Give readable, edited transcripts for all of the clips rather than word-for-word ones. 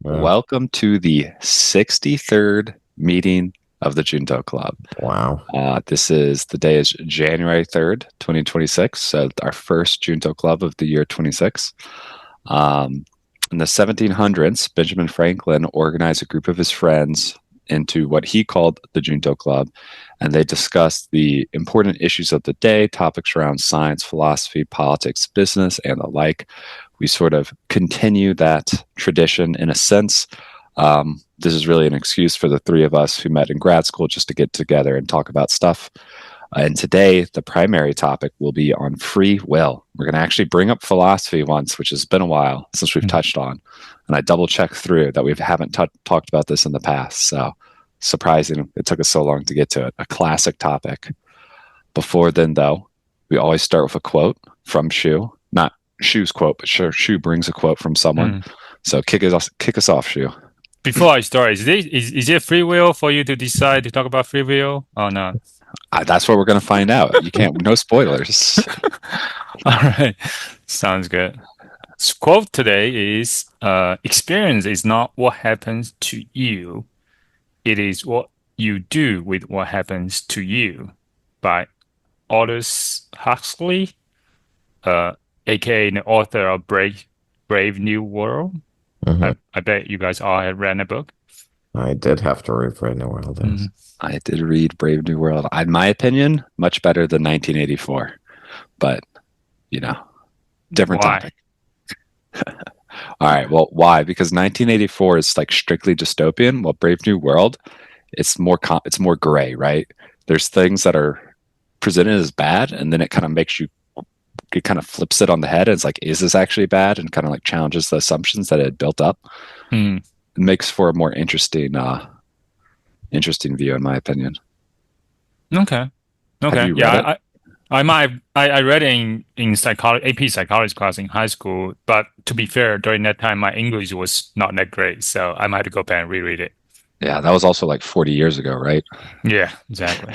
Welcome to the 63rd meeting of the Junto Club. Wow. The day is January 3rd, 2026. So our first Junto Club of the year 26. In the 1700s, Benjamin Franklin organized a group of his friends into what he called the Junto Club, and they discussed the important issues of the day, topics around science, philosophy, politics, business, and the like. We sort of continue that tradition in a sense. This is really an excuse for the three of us who met in grad school just to get together and talk about stuff. And today, the primary topic will be on free will. We're going to actually bring up philosophy once, which has been a while since we've touched on. And I double checked through that we haven't talked about this in the past. So surprising it took us so long to get to it. A classic topic. Before then, though, we always start with a quote from Shu. Not Shu's quote, but sure, Shu brings a quote from someone. So kick us off, Shu. Before I start, is it free will for you to decide to talk about free will or not? That's what we're going to find out. You can't, no spoilers. All right. Sounds good. Quote today is, experience is not what happens to you. It is what you do with what happens to you, by Aldous Huxley, aka the author of Brave New World. I bet you guys all have read the book. I did have to read Brave New World. I did read Brave New World. In my opinion, much better than 1984. But, different topic. All right. Well, why? Because 1984 is like strictly dystopian. Well, Brave New World, it's more gray, right? There's things that are presented as bad, and then it kind of flips it on the head. And it's like, is this actually bad? And kind of like challenges the assumptions that it had built up. It makes for a more interesting view, in my opinion. Okay. Yeah, I read it in psychology, AP psychology class in high school. But to be fair, during that time, my English was not that great, so I might have to go back and reread it. Yeah, that was also like 40 years ago, right? Yeah, exactly.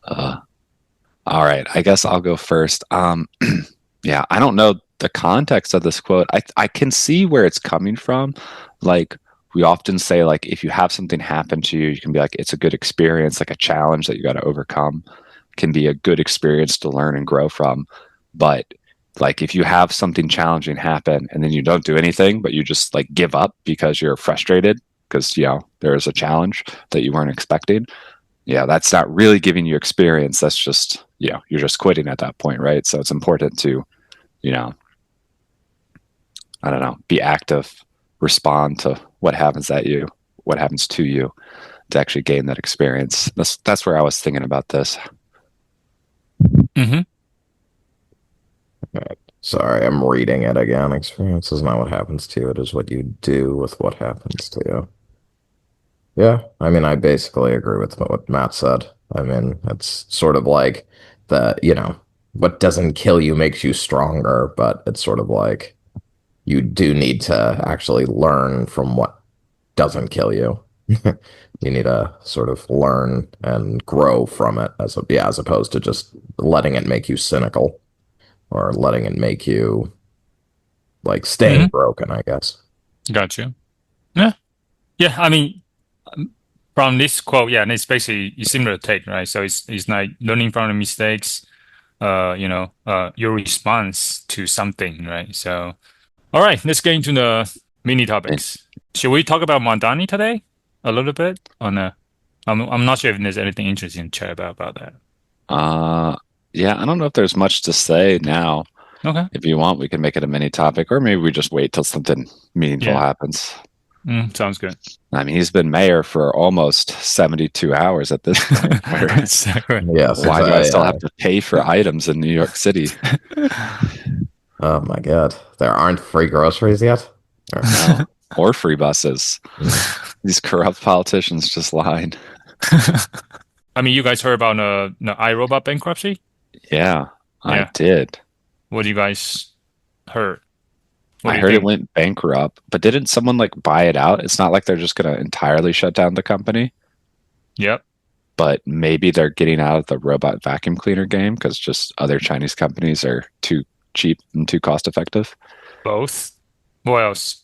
All right, I guess I'll go first. Yeah, I don't know the context of this quote. I can see where it's coming from. Like, we often say, like, if you have something happen to you, you can be like, it's a good experience, like a challenge that you got to overcome can be a good experience to learn and grow from. But like, if you have something challenging happen and then you don't do anything, but you just like give up because you're frustrated because, there is a challenge that you weren't expecting. Yeah, that's not really giving you experience. That's just, you're just quitting at that point, right? So it's important to, I don't know, be active, respond to what happens to you to actually gain that experience. That's where I was thinking about this. Sorry, I'm reading it again. Experience is not what happens to you. It is what you do with what happens to you. Yeah, I mean, I basically agree with what Matt said. I mean, it's sort of like what doesn't kill you makes you stronger, but it's sort of like you do need to actually learn from what doesn't kill you. You need to sort of learn and grow from it as opposed to just letting it make you cynical or letting it make you like staying broken, I guess. Gotcha. Yeah. I mean, from this quote, yeah, and it's basically similar take, right? So it's like learning from the mistakes, your response to something, right? So, all right, let's get into the mini topics. Should we talk about Mondani today a little bit? Or no? I'm not sure if there's anything interesting to chat about that. Yeah, I don't know if there's much to say now. Okay. If you want, we can make it a mini topic, or maybe we just wait till something meaningful happens. Sounds good. I mean, he's been mayor for almost 72 hours at this point. Exactly. Yes. Why do I still have to pay for items in New York City? Oh my God. There aren't free groceries yet? Or free buses. These corrupt politicians just lying. I mean, you guys heard about the iRobot bankruptcy? Yeah, I did. What do you guys heard? I heard it went bankrupt, but didn't someone like buy it out? It's not like they're just going to entirely shut down the company. Yep. But maybe they're getting out of the robot vacuum cleaner game because just other Chinese companies are too cheap and too cost effective. Both. What else?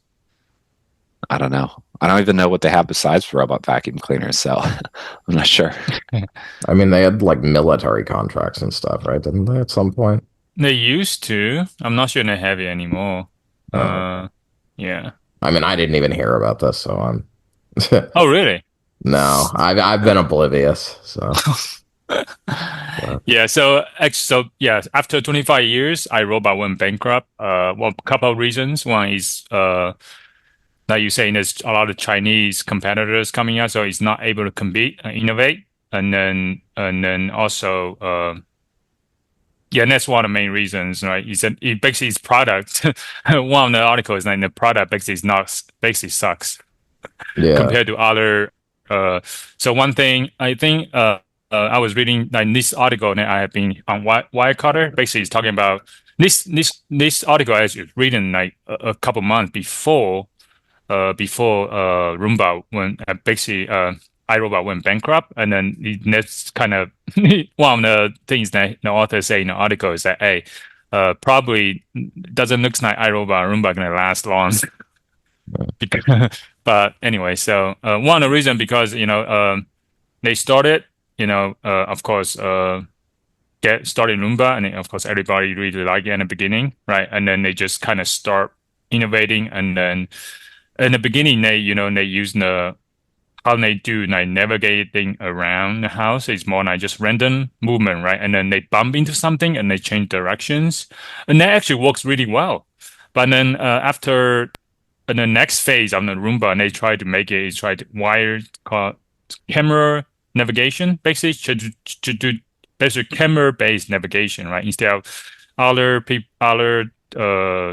I don't know. I don't even know what they have besides robot vacuum cleaners, so I'm not sure. I mean, they had like military contracts and stuff, right? Didn't they at some point? They used to. I'm not sure they have it anymore. Oh, Uh, yeah. I mean, I didn't even hear about this, so I'm Oh, really? no, I've been oblivious. So, uh, Yeah, so yeah, after 25 years, iRobot went bankrupt. Well, a couple of reasons. One is like you saying, there's a lot of Chinese competitors coming out, so it's not able to compete and innovate. And then also yeah, and that's one of the main reasons, right? Is that it basically its product. One of the articles like the product basically is not basically sucks yeah, compared to other. Uh, so one thing I think I was reading like this article that I have been on Wirecutter. Basically, it's talking about this article I was reading like a couple months before Roomba when basically iRobot went bankrupt, and then that's kind of one of the things that the author say in the article is that hey, probably doesn't look like iRobot Roomba gonna last long. Because, but anyway, so one of the reason because they started of course get started Roomba, and then, of course everybody really liked it in the beginning, right? And then they just kind of start innovating, and then in the beginning they use the how they do like navigating around the house is more like just random movement, right? And then they bump into something and they change directions, and that actually works really well. But then after in the next phase of the Roomba, and they try to make it, try to wire called camera navigation, basically to do basically camera-based navigation, right? Instead of other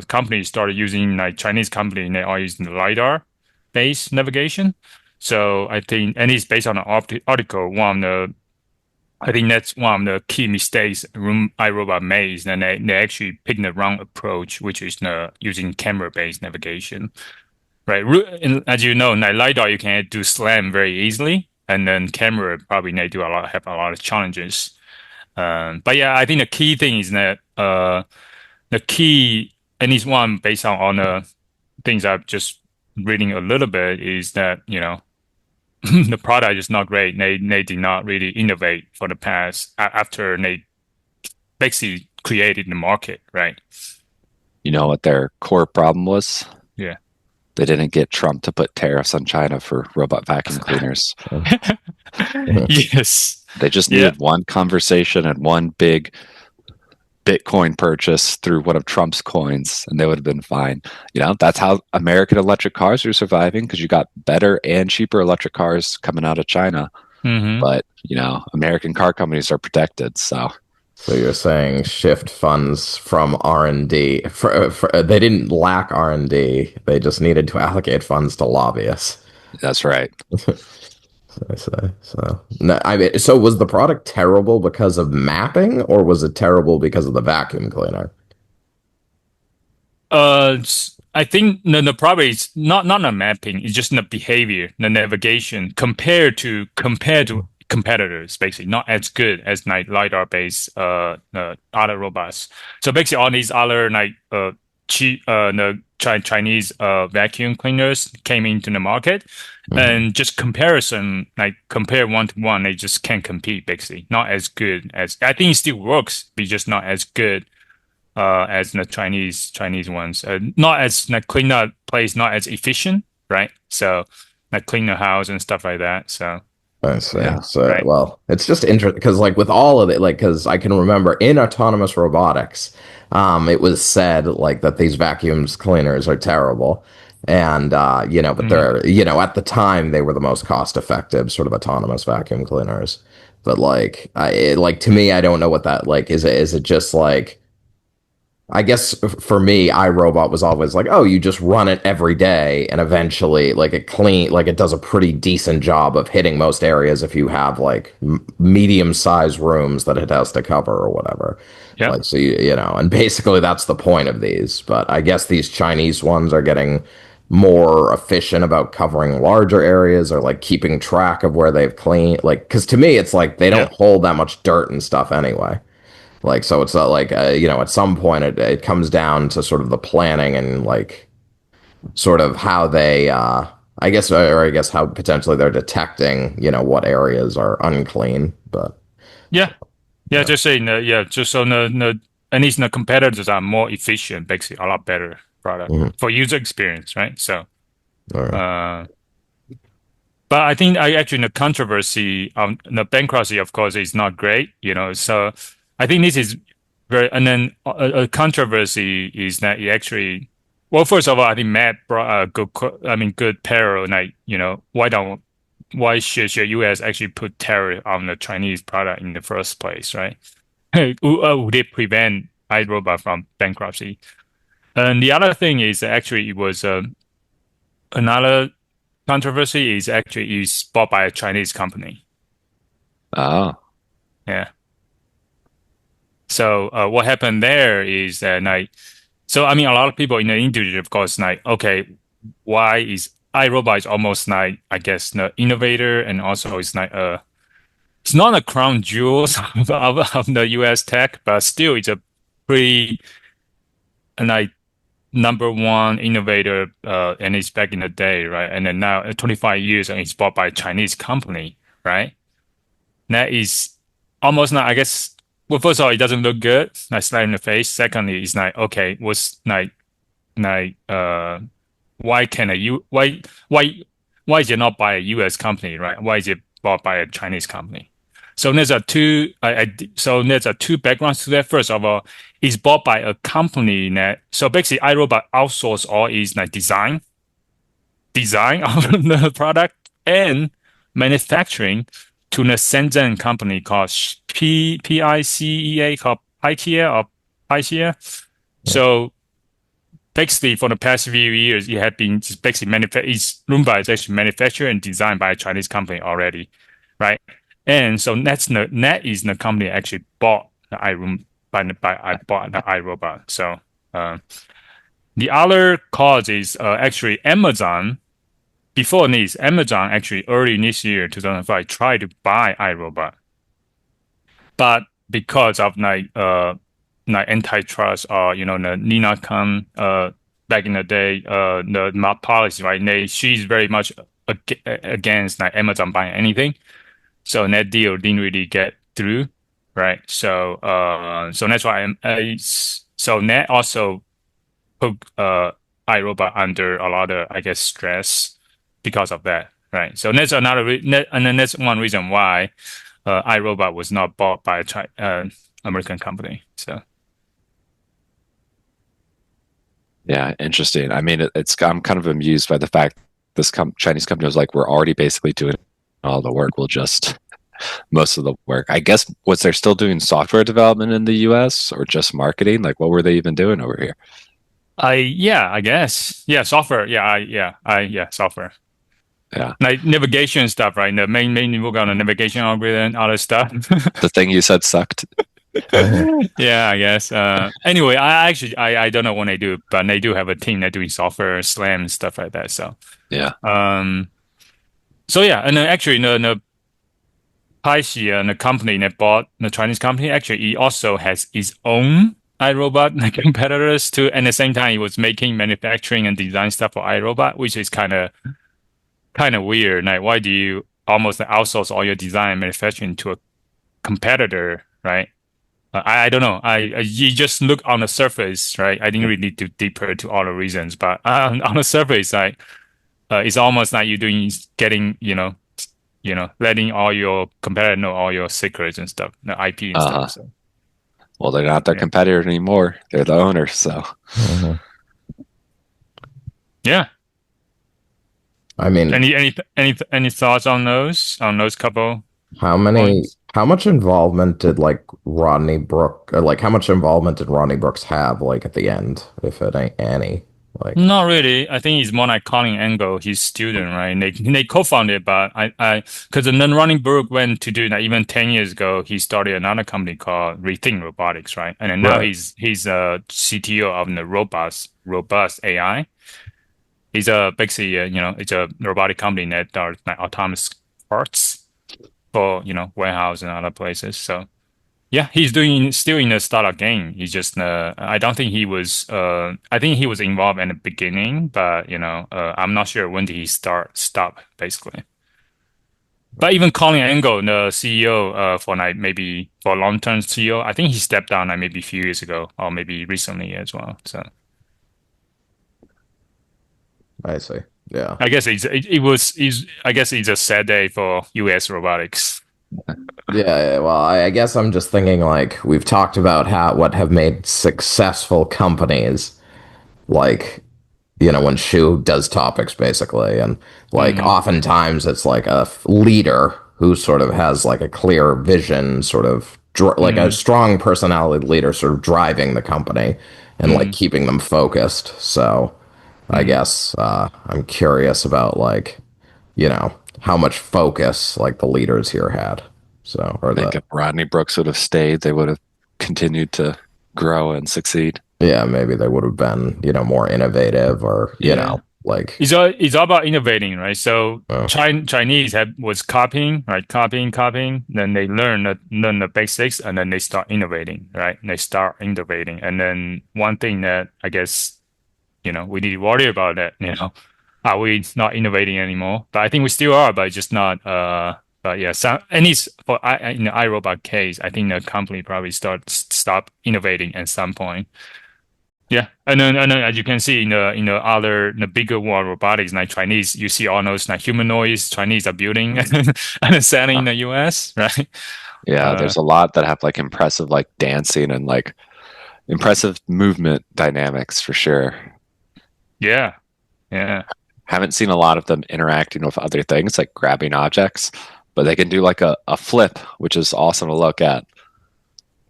companies started using like Chinese company, and they are using the LiDAR-based navigation. So I think, and it's based on an article. I think that's one of the key mistakes iRobot made, is that they actually picked the wrong approach, which is using camera-based navigation, right? As you know, like LiDAR, you can do SLAM very easily, and then camera probably they do have a lot of challenges. But yeah, I think the key thing is that the key, and it's one based on the things I've just reading a little bit, is that the product is not great. They did not really innovate for the past after they basically created the market, right? You know what their core problem was? Yeah. They didn't get Trump to put tariffs on China for robot vacuum cleaners. Yes. They just Yeah. needed one conversation and one big Bitcoin purchase through one of Trump's coins, and they would have been fine. That's how American electric cars are surviving, because you got better and cheaper electric cars coming out of China. Hmm. But, American car companies are protected. So so you're saying shift funds from R&D. They didn't lack R&D. They just needed to allocate funds to lobbyists. that's right. I say so. No, I mean, so was the product terrible because of mapping, or was it terrible because of the vacuum cleaner? I think the problem is not the mapping, it's just the behavior, the navigation compared to competitors, basically not as good as like LiDAR based other robots. So basically all these other like cheap the Chinese vacuum cleaners came into the market, Mhm. and just comparison, like compare one to one, they just can't compete, basically not as good as, I think it still works, but just not as good as the Chinese ones. Not as like clean up place, not as efficient, right? So like clean the house and stuff like that. So I see. Yeah. So, right. well, it's just interesting because, like, with all of it, like, because I can remember in autonomous robotics, it was said like that these vacuums cleaners are terrible, and but Hmm. they're, at the time they were the most cost effective sort of autonomous vacuum cleaners. But like to me, I don't know what that like is. Is it just like I guess for me, iRobot was always like, oh, you just run it every day, and eventually, like it does a pretty decent job of hitting most areas if you have like medium-sized rooms that it has to cover or whatever. Yeah. Like, so and basically that's the point of these. But I guess these Chinese ones are getting more efficient about covering larger areas or like keeping track of where they've cleaned. Like, because to me, it's like they Yeah. don't hold that much dirt and stuff anyway. Like, so it's not like, at some point it comes down to sort of the planning and like sort of how they, I guess, or I guess how potentially they're detecting, what areas are unclean. But Yeah, yeah, yeah. just saying, yeah, just so at least the competitors are more efficient, basically, a lot better product Mhm. for user experience, right? So, All right. uh, but I think I actually the controversy the bankruptcy, of course, is not great, So I think this is very, and then a controversy is that it actually, well, first of all, I think Matt brought a good parallel, like, why should US actually put tariff on the Chinese product in the first place, right? Would it prevent iRobot from bankruptcy? And the other thing is actually it was another controversy is actually is bought by a Chinese company. Oh, Yeah. So what happened there is that like, so I mean, a lot of people in the industry, of course, like, okay, why is iRobot is almost like I guess the innovator and also it's like it's not a crown jewels of the US tech, but still it's a pretty like number one innovator and it's back in the day, right? And then now 25 years and it's bought by a Chinese company, right? That is almost not, I guess. Well, first of all, it doesn't look good. Like slap in the face. Secondly, it's like, okay, what's like why can a U why is it not by a US company, right? Why is it bought by a Chinese company? So there's a two backgrounds to that. First of all, it's bought by a company that so basically iRobot outsource all is like design of the product and manufacturing to the Shenzhen company called PICEA called Picea or Picea. So basically, for the past few years, it had been just basically Roomba is actually manufactured and designed by a Chinese company already, right? And so that is the company that actually bought the iRoom by I bought the iRobot. So uh, the other cause is actually Amazon. Before this, Amazon actually early this year, 2005, tried to buy iRobot, but because of like antitrust or the Nina Khan back in the day the policy, right? She's very much against like Amazon buying anything, so that deal didn't really get through, right? So that's why so that also put iRobot under a lot of, I guess, stress because of that, right? So that's and then that's one reason why iRobot was not bought by a American company. So yeah, interesting. I mean, I'm kind of amused by the fact this Chinese company was like, we're already basically doing all the work. We'll just most of the work. I guess was they're still doing software development in the US or just marketing? Like, what were they even doing over here? I guess software software Yeah, like navigation stuff, right? The main work on the navigation algorithm and other stuff. the thing you said sucked. Mhm. Yeah, I guess. Anyway, I don't know when they do, but they do have a team that doing software, Slam, stuff like that. Yeah. Um, so yeah, and then actually the Paixia, the company that bought the Chinese company, actually it also has its own iRobot like competitors too. And at the same time, it was making manufacturing and design stuff for iRobot, which is kind of weird. Like, why do you almost outsource all your design and manufacturing to a competitor, right? I don't know. You just look on the surface, right? I didn't really do deeper to all the reasons, but on the surface, like it's almost like you're getting, letting all your competitor know all your secrets and stuff, the IP and stuff. Uh-huh. So Well, they're not their yeah, competitor anymore. They're the owner. So Mhm. yeah. I mean, Any thoughts on those couple points? how much involvement did like Rodney Brook, or like how much involvement did Rodney Brooks have like at the end, if it ain't any? Like, Not really. I think it's more like Colin Angle, his student, right? They co-founded, but because then Ronnie Brook went to do that even 10 years ago. He started another company called Rethink Robotics, right? And then now right. he's a CTO of the Robust AI. He's a basically it's a robotic company that does like autonomous parts for warehouse and other places. So Yeah, he's doing still in the startup game. He's just I don't think he was I think he was involved in the beginning, but I'm not sure when did he stop basically. But even Colin Angle, the CEO for like maybe for long-term CEO, I think he stepped down like maybe a few years ago or maybe recently as well. So I see. Yeah. I guess I guess it's a sad day for US robotics. Yeah, well, I guess I'm just thinking like we've talked about how what have made successful companies like when Shu does topics basically, and like Mm, oftentimes it's like a leader who sort of has like a clear vision, sort of like a mm, strong personality leader, sort of driving the company and like mm, keeping them focused. So I mm. guess I'm curious about like how much focus like the leaders here had. So or I think the if Rodney Brooks would have stayed, they would have continued to grow and succeed. yeah, maybe they would have been more innovative or Yeah. like It's all about innovating, right? So uh, Chinese was copying, right? Copying. Then they learn the basics, and then they start innovating, right? They start innovating, and then one thing that I guess we need to worry about that. Are we not innovating anymore? But I think we still are, but just not. But yeah, at least in the iRobot case, I think the company probably stop innovating at some point. Yeah, and then as you can see in the bigger world robotics like Chinese, you see all those like humanoids Chinese are building and selling in the US, right? Yeah, Uh, there's a lot that have like impressive like dancing and like impressive movement dynamics for sure. yeah, yeah, Haven't seen a lot of them interacting with other things like grabbing objects, but they can do like a flip, which is awesome to look at.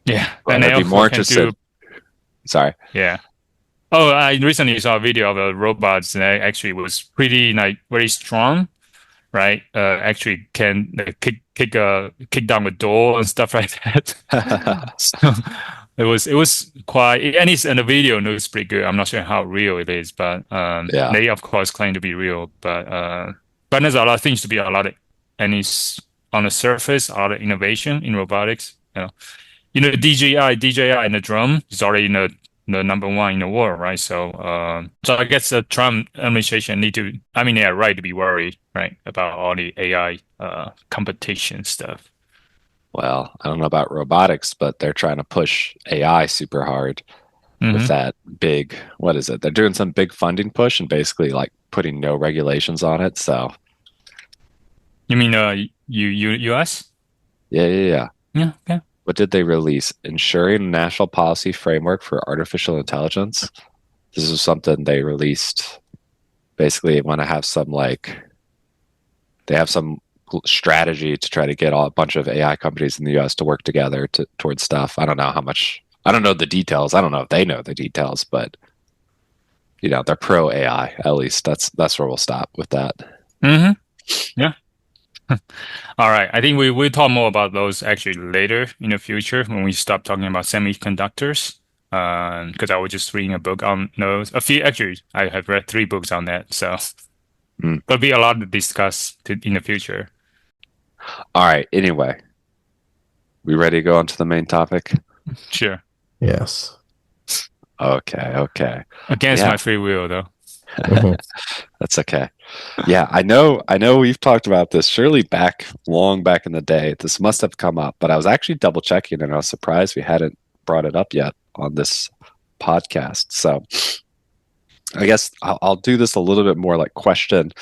yeah. And But they I'd be also more can do, interested. Sorry. yeah. Oh, I recently saw a video of a robots that actually was pretty like very strong, right? Actually can kick down the door and stuff like that. So it was quite, and the video looks pretty good. I'm not sure how real it is, but Yeah. they of course claim to be real. But there's a lot of things to be a lot of, and it's on the surface, a lot of innovation in robotics. DJI in the drone is already the number one in the world, right? So I guess the Trump administration I mean, they are right to be worried, right, about all the AI competition stuff. Well, I don't know about robotics, but they're trying to push AI super hard with Hmm. that big, what is it? They're doing some big funding push and basically like putting no regulations on it. So, You mean US? yeah, yeah, yeah. Yeah, okay. What did they release? Ensuring a national policy framework for artificial intelligence. This is something they released. Basically, they want to have some like they have some strategy to try to get a bunch of AI companies in the US to work together towards stuff. I don't know how much. I don't know the details. I don't know if they know the details, but they're pro AI. At least that's where we'll stop with that. Hmm. Yeah. All right. I think we'll talk more about those actually later in the future when we stop talking about semiconductors. Because I was just reading a book on those. Actually, I have read 3 books on that. So Mm. there'll be a lot to discuss in the future. All right. Anyway, we ready to go on to the main topic? Sure. yes. Okay. Okay. Against Yeah, my free will, though. Mhm. that's okay. Yeah, I know. I know we've talked about this surely long back in the day. This must have come up, but I was actually double checking and I was surprised we hadn't brought it up yet on this podcast. So I guess I'll do this a little bit more like question.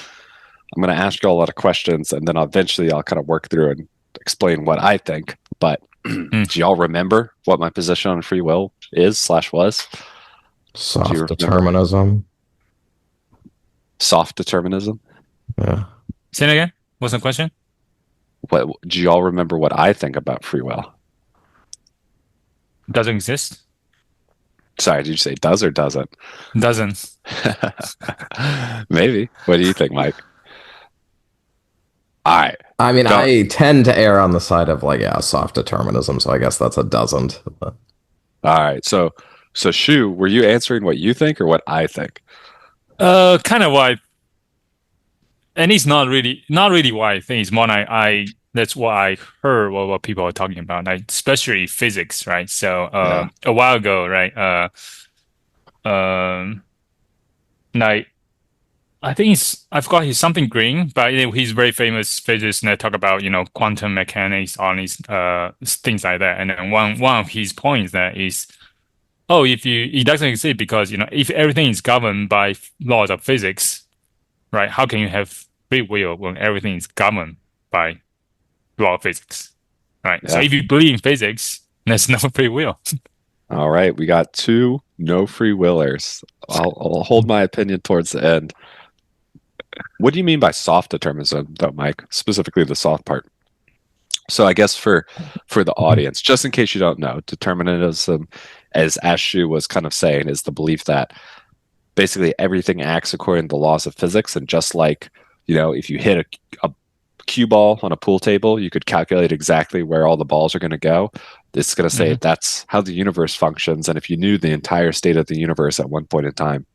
I'm going to ask you all a lot of questions and then eventually I'll kind of work through and explain what I think. But do Hmm. y'all remember what my position on free will is/was? Do you Soft remember? determinism. Soft determinism? Yeah. Say it again. What's the question? What do y'all remember what I think about free will? Doesn't exist? Sorry, did you say does or doesn't? Doesn't. Maybe. What do you think, Mike? All right. I mean, Go. I tend to err on the side of like, yeah, soft determinism, so I guess that's a doesn't. All right. So Shu, were you answering what you think or what I think? Kind of why, and it's not really what I think. It's more like That's what I heard what people are talking about, like especially physics, right? So Yeah. a while ago, right? Um, like I think I forgot he's something green, but he's a very famous physicist and they talk about, quantum mechanics, all these things like that. And then one of his points that is, oh, if it doesn't exist because, if everything is governed by laws of physics, right? How can you have free will when everything is governed by law of physics, right? So Yeah. if you believe in physics, there's no free will. All right. We got two no free willers. I'll hold my opinion towards the end. What do you mean by soft determinism, though, Mike? Specifically the soft part. So I guess for the audience, just in case you don't know, determinism, as Ashu was kind of saying, is the belief that basically everything acts according to the laws of physics. And just like, if you hit a cue ball on a pool table, you could calculate exactly where all the balls are going to go. It's going to say Hmm. that's how the universe functions. And if you knew the entire state of the universe at one point in time,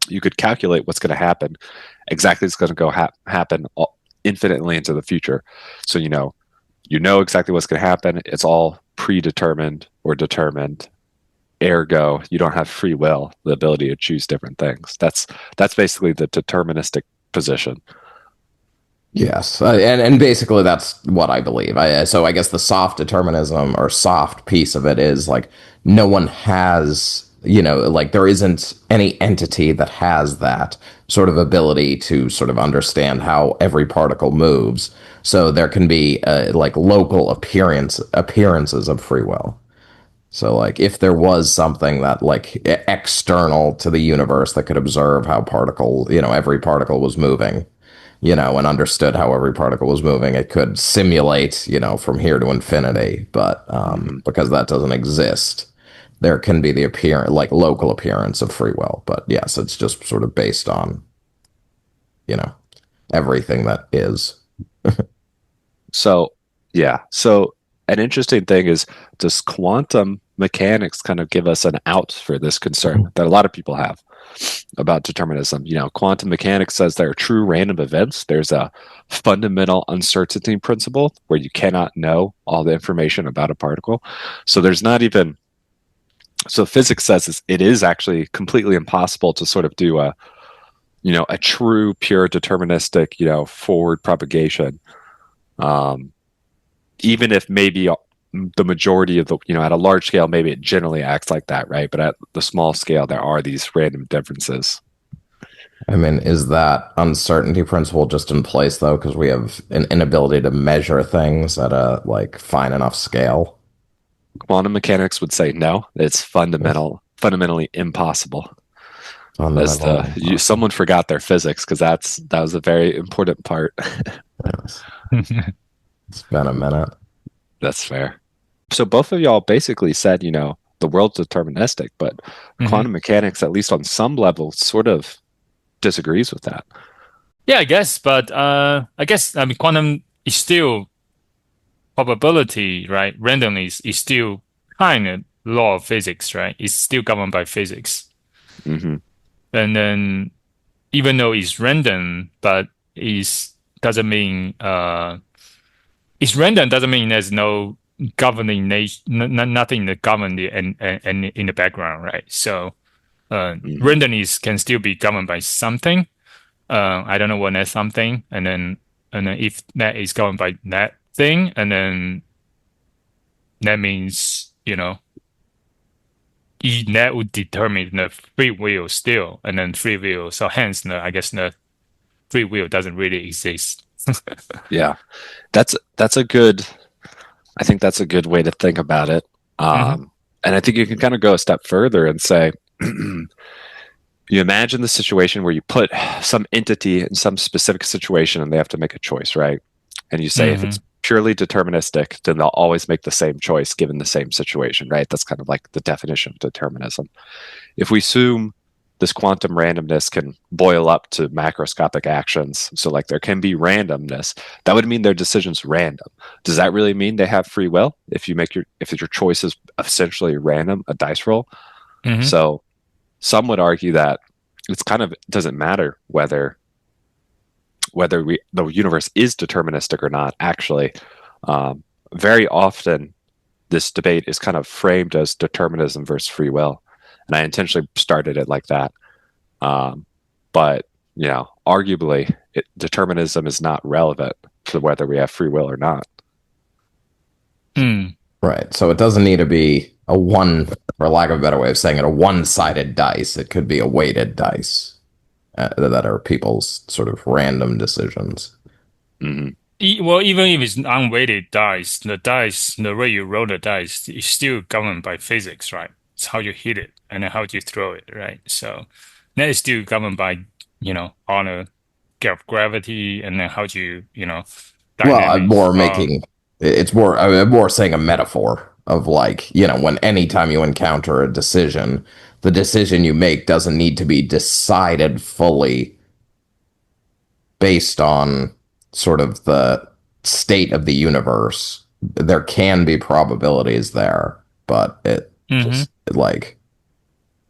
you could calculate what's going to happen. Exactly, it's going to go happen infinitely into the future. So you know exactly what's going to happen. It's all predetermined or determined. Ergo, you don't have free will, the ability to choose different things. That's basically the deterministic position. Yes, and basically that's what I believe. So I guess the soft determinism or soft piece of it is like no one has, like there isn't any entity that has that sort of ability to sort of understand how every particle moves. So there can be like local appearances of free will. So like if there was something that like external to the universe that could observe how every particle was moving, and understood how every particle was moving, it could simulate, from here to infinity. But Hmm. because that doesn't exist, there can be the appearance, like local appearance of free will. But yes, it's just sort of based on, you know, everything that is. So, yeah. So, an interesting thing is, does quantum mechanics kind of give us an out for this concern that a lot of people have about determinism? Quantum mechanics says there are true random events. There's a fundamental uncertainty principle where you cannot know all the information about a particle. So, there's not even, so physics says it is actually completely impossible to sort of do a true, pure deterministic, forward propagation. Um, Even if maybe the majority of at a large scale, maybe it generally acts like that, right? But at the small scale, there are these random differences. I mean, is that uncertainty principle just in place though? Because we have an inability to measure things at a like fine enough scale. Quantum mechanics would say no, it's fundamentally impossible. As Fundamentally impossible. someone forgot their physics because that was a very important part. Yes. It's been a minute. That's fair. So both of y'all basically said, the world's deterministic, but Hmm. quantum mechanics, at least on some level, sort of disagrees with that. Yeah, I guess, but I guess I mean quantum is still probability, right? Randomness is still kind of law of physics, right? It's still governed by physics. Hmm. And then even though it's random, but it doesn't mean it's random doesn't mean there's no governing nation, nothing that govern the and in the background, right? So Hmm. randomness can still be governed by something. I don't know what that something, and then if that is governed by that thing, and then that means that would determine the free will still, and then free will. So hence, I guess the free will doesn't really exist. Yeah, that's a good. I think that's a good way to think about it. Hmm. And I think you can kind of go a step further and say, you imagine the situation where you put some entity in some specific situation and they have to make a choice, right? And you say if it's Hmm. purely deterministic, then they'll always make the same choice given the same situation, right? That's kind of like the definition of determinism. If we assume this quantum randomness can boil up to macroscopic actions, so like there can be randomness, that would mean their decision's random. Does that really mean they have free will if your choice is essentially random, a dice roll? Hmm. So some would argue that it's kind of doesn't matter whether the universe is deterministic or not, actually, very often this debate is kind of framed as determinism versus free will. And I intentionally started it like that. But, arguably, determinism is not relevant to whether we have free will or not. Right. So it doesn't need to be a one, for lack of a better way of saying it, a one-sided dice. It could be a weighted dice that are people's sort of random decisions. Well, even if it's unweighted dice, the way you roll the dice is still governed by physics, right? It's how you hit it and then how you throw it, right? So that is still governed by, on a gravity and then how you, Well, I'm dynamics more of. I'm more saying a metaphor of like, when anytime you encounter a decision, the decision you make doesn't need to be decided fully based on sort of the state of the universe. There can be probabilities there, but it just like,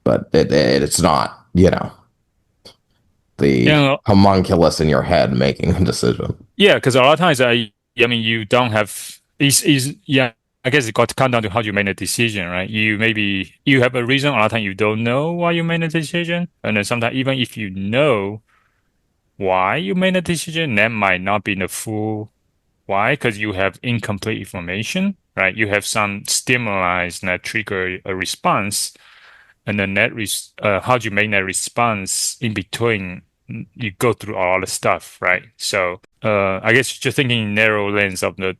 but it's not, the Yeah, homunculus in your head making a decision. yeah, because a lot of times I mean, you don't have yeah. I guess it got to come down to how you made a decision, right? Maybe you have a reason. A lot of time you don't know why you made a decision, and then sometimes even if you know why you made a decision, that might not be the full why, because you have incomplete information, right? You have some stimuli that trigger a response, and then how do you make that response in between? You go through all the stuff, right? So, I guess just thinking in narrow lens of the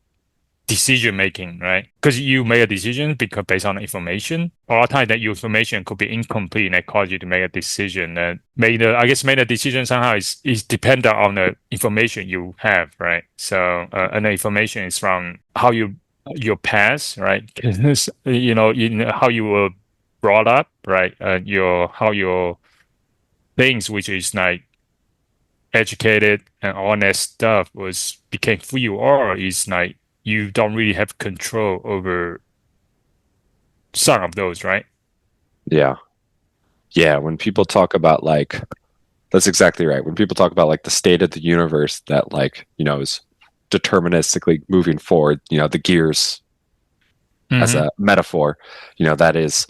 decision making, right? Because you make a decision because based on the information. A lot of times that your information could be incomplete and that cause you to make a decision. And made a decision somehow is dependent on the information you have, right? So and the information is from your past, right? How you were brought up, right? Your things, which is like educated and all that stuff became who you are is like you don't really have control over some of those, right? Yeah. Yeah. When people talk about like, that's exactly right. When people talk about like the state of the universe that like, is deterministically moving forward, the gears as a metaphor, that is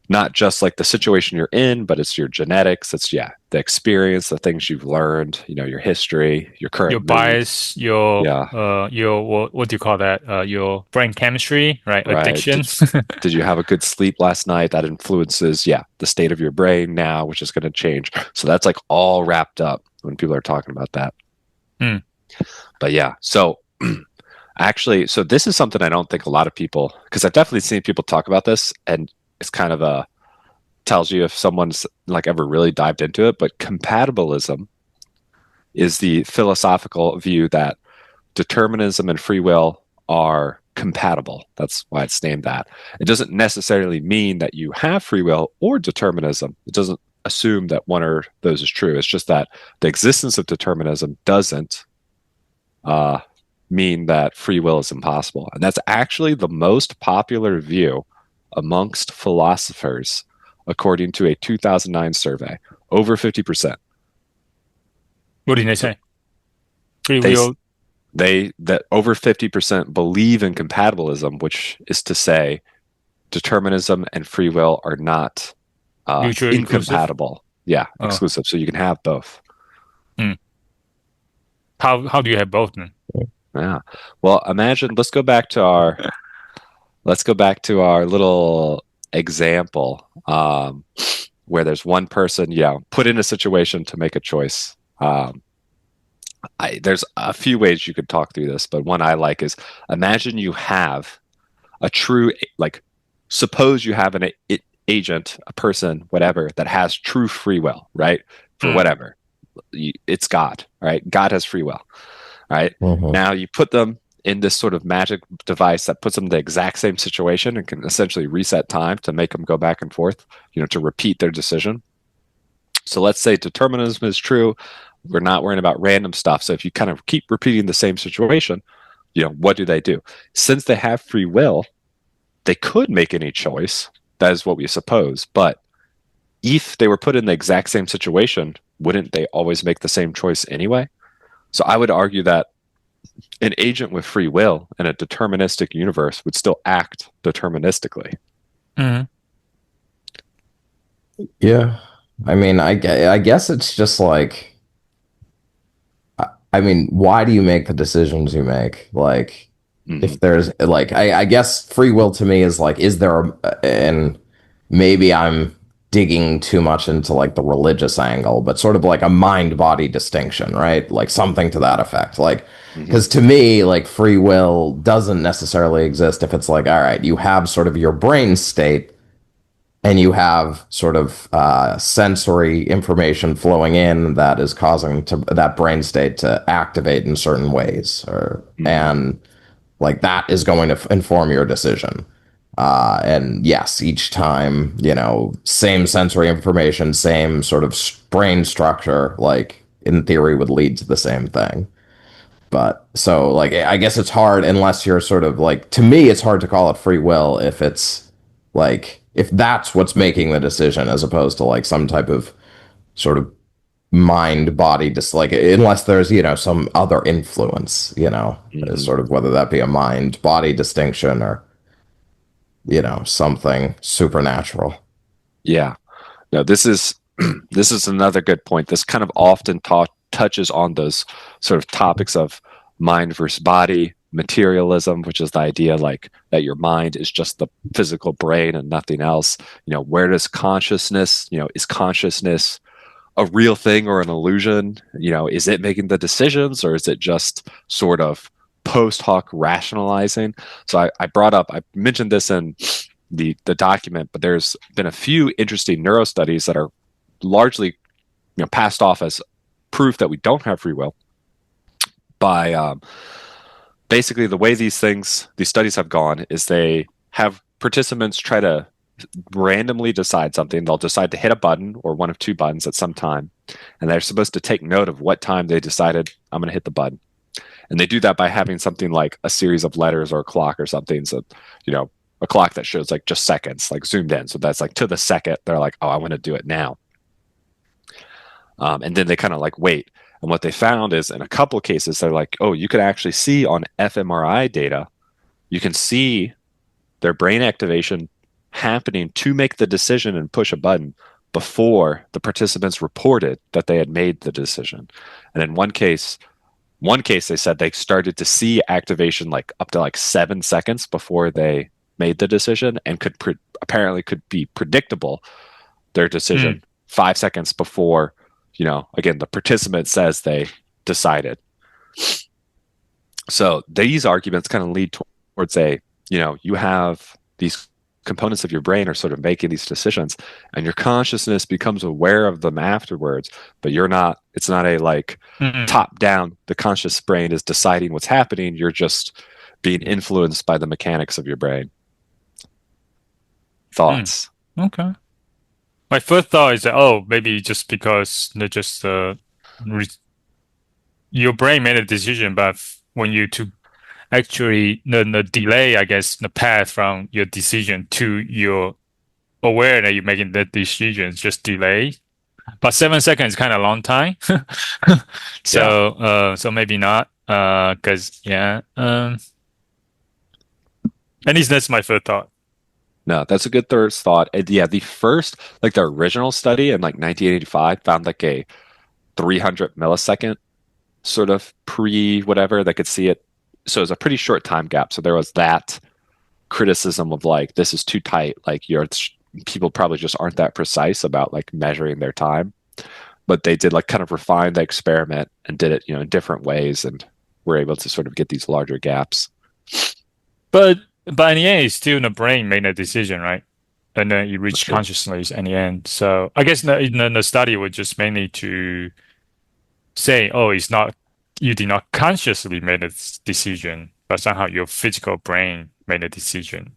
not just like the situation you're in, but it's your genetics. It's the experience, the things you've learned, your history, your Your current mood. bias, Yeah. your what do you call that? Your brain chemistry, right? Right. Addiction. Did you have a good sleep last night? That influences, the state of your brain now, which is going to change. So that's like all wrapped up when people are talking about that. But yeah, so actually, so this is something I don't think a lot of people, because I've definitely seen people talk about this, and it's kind of tells you if someone's like ever really dived into it. But compatibilism is the philosophical view that determinism and free will are compatible. That's why it's named that. It doesn't necessarily mean that you have free will or determinism. It doesn't assume that one or those is true. It's just that the existence of determinism doesn't mean that free will is impossible. And that's actually the most popular view amongst philosophers, according to a 2009 survey. Over 50%. What did they say? Free They, will. that over 50% believe in compatibilism, which is to say determinism and free will are not Mutually incompatible. Yeah, Oh. exclusive. So you can have both. How do you have both then? Yeah. Well, imagine, let's go back to our little example where there's one person, put in a situation to make a choice. There's a few ways you could talk through this, but one I like is imagine you have a true, like, suppose you have an agent, a person, whatever, that has true free will, right? For whatever. It's God, right? God has free will, right? Now you put them in this sort of magic device that puts them in the exact same situation and can essentially reset time to make them go back and forth, to repeat their decision. So let's say determinism is true. We're not worrying about random stuff. So if you kind of keep repeating the same situation, what do? Since they have free will, they could make any choice. That is what we suppose. But if they were put in the exact same situation, wouldn't they always make the same choice anyway? So I would argue that an agent with free will in a deterministic universe would still act deterministically. Mhm. Yeah. I mean, I guess it's just like, I mean, why do you make the decisions you make? Like, Mm-hmm. if there's like, I guess free will to me is like, is there and maybe I'm digging too much into like the religious angle, but sort of like a mind body distinction, right? Like something to that effect. Like, Mm-hmm. because to me, like free will doesn't necessarily exist if it's like, all right, you have sort of your brain state and you have sort of sensory information flowing in that is causing that brain state to activate in certain ways, or Mm-hmm. and like that is going to inform your decision. And yes, each time, same sensory information, same sort of brain structure, like in theory, would lead to the same thing. But so, like, I guess it's hard unless you're sort of like, to me, it's hard to call it free will if it's like, if that's what's making the decision as opposed to like some type of sort of mind body, just like, unless there's, some other influence, Mm-hmm. sort of whether that be a mind body distinction or, something supernatural. Yeah. No, this is this is another good point. This kind of often touches on those sort of topics of mind versus body, materialism, which is the idea like that your mind is just the physical brain and nothing else. Where does consciousness, is consciousness a real thing or an illusion? Is it making the decisions or is it just sort of post hoc rationalizing? So I mentioned this in the document, but there's been a few interesting neuro studies that are largely passed off as proof that we don't have free will by basically the way these studies have gone is they have participants try to randomly decide something. They'll decide to hit a button or one of two buttons at some time, and they're supposed to take note of what time they decided I'm going to hit the button. And they do that by having something like a series of letters or a clock or something. So, a clock that shows like just seconds, like zoomed in. So that's like to the second. They're like, oh, I want to do it now. And then they kind of like wait. And what they found is in a couple of cases, they're like, oh, you could actually see on fMRI data, you can see their brain activation happening to make the decision and push a button before the participants reported that they had made the decision. And in one case they said they started to see activation like up to like 7 seconds before they made the decision and apparently could be predictable their Mm. decision 5 seconds before, again, the participant says they decided. So these arguments kind of lead towards you have these components of your brain are sort of making these decisions and your consciousness becomes aware of them afterwards, but it's not a like Mm. top down, the conscious brain is deciding what's happening. You're just being influenced by the mechanics of your brain. Mm. Thoughts? Okay. My first thought is that, oh, maybe just because they just re your brain made a decision, but when you to actually the delay, I guess, the path from your decision to your aware that you're making that decision is just delay. But 7 seconds is kind of a long time. Yeah. So maybe not. Because yeah. At least that's my first thought. No, that's a good third thought. And yeah, the original study in like 1985 found like a 300 millisecond sort of pre whatever that could see it. So it was a pretty short time gap. So there was that criticism of like, this is too tight. Like people probably just aren't that precise about like measuring their time. But they did like kind of refine the experiment and did it, in different ways and were able to sort of get these larger gaps. But in the end, it's still the brain made a decision, right? And then you That's reach true. consciousness in the end. So I guess the study was just mainly to say, oh, it's not, you did not consciously make a decision, but somehow your physical brain made a decision.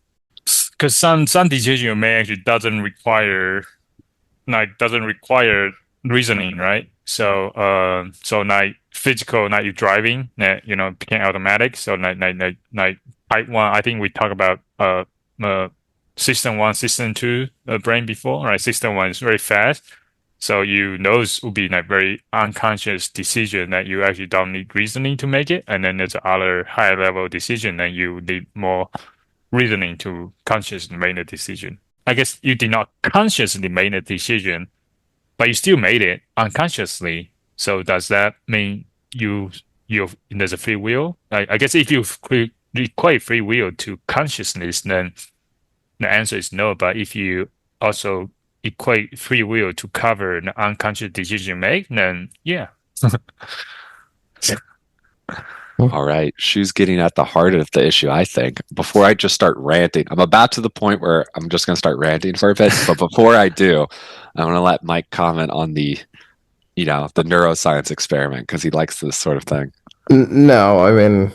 Because some decision you make actually doesn't require reasoning, right? So like physical, like you driving, became automatic. So like type one, I think we talked about system one, system two brain before, right? System one is very fast. So those would be like very unconscious decision that you actually don't need reasoning to make it. And then there's other higher level decision that you need more reasoning to consciously make the decision. I guess you did not consciously make the decision, but you still made it unconsciously. So does that mean you there's a free will? I guess if you equate free will to consciousness, then the answer is no. But if you also equate free will to cover the unconscious decision you make, then yeah. All right. She's getting at the heart of the issue, I think. Before I just start ranting, I'm about to the point where I'm just going to start ranting for a bit. But before I do, I want to let Mike comment on the neuroscience experiment because he likes this sort of thing. No, I mean,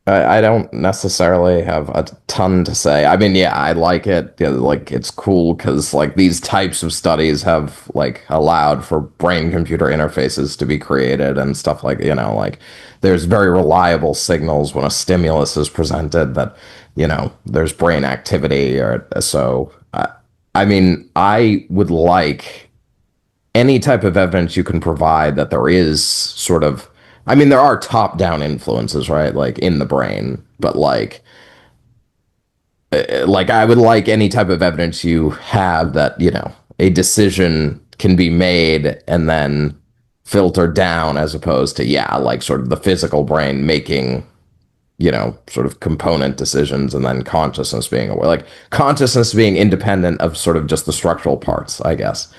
I don't necessarily have a ton to say. I mean, yeah, I like it. Yeah, like, it's cool because like these types of studies have like allowed for brain-computer interfaces to be created and stuff like, like there's very reliable signals when a stimulus is presented that, there's brain activity or so. I mean, I would like any type of evidence you can provide that there is sort of, I mean, there are top-down influences, right? Like in the brain, but like I would like any type of evidence you have that, a decision can be made and then filtered down as opposed to, yeah, like sort of the physical brain making, sort of component decisions and then consciousness being aware, like consciousness being independent of sort of just the structural parts, I guess.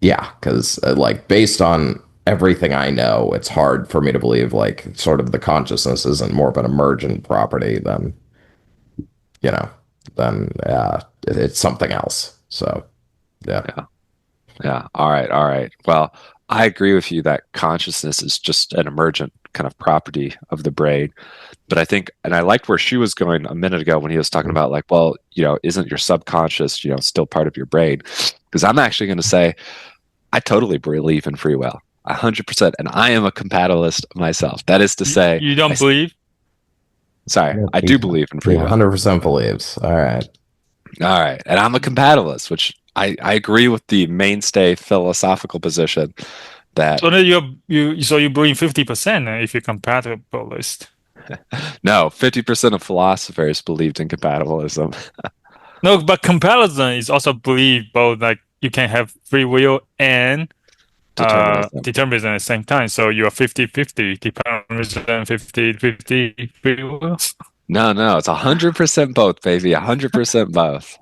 Yeah, because like based on everything I know, it's hard for me to believe like sort of the consciousness isn't more of an emergent property than you know than it's something else. So yeah. Yeah. Yeah. All right. All right. Well, I agree with you that consciousness is just an emergent kind of property of the brain. But I think, and I liked where she was going a minute ago when he was talking about, like, well, isn't your subconscious, still part of your brain? Because I'm actually going to say, I totally believe in free will, 100%. And I am a compatibilist myself. That is to say, You don't believe? sorry, Yeah, I do believe in he free will. 100% believes. All right. All right. And I'm a compatibilist, which I agree with the mainstay philosophical position that So then you believe 50% if you're compatibilist. no, 50% of philosophers believed in compatibilism. No, but compatibilism is also believe both like you can have free will and Determinism. determinism at the same time. So you're 50-50, determinism 50-50 free will. No, it's 100% both, baby. 100% both.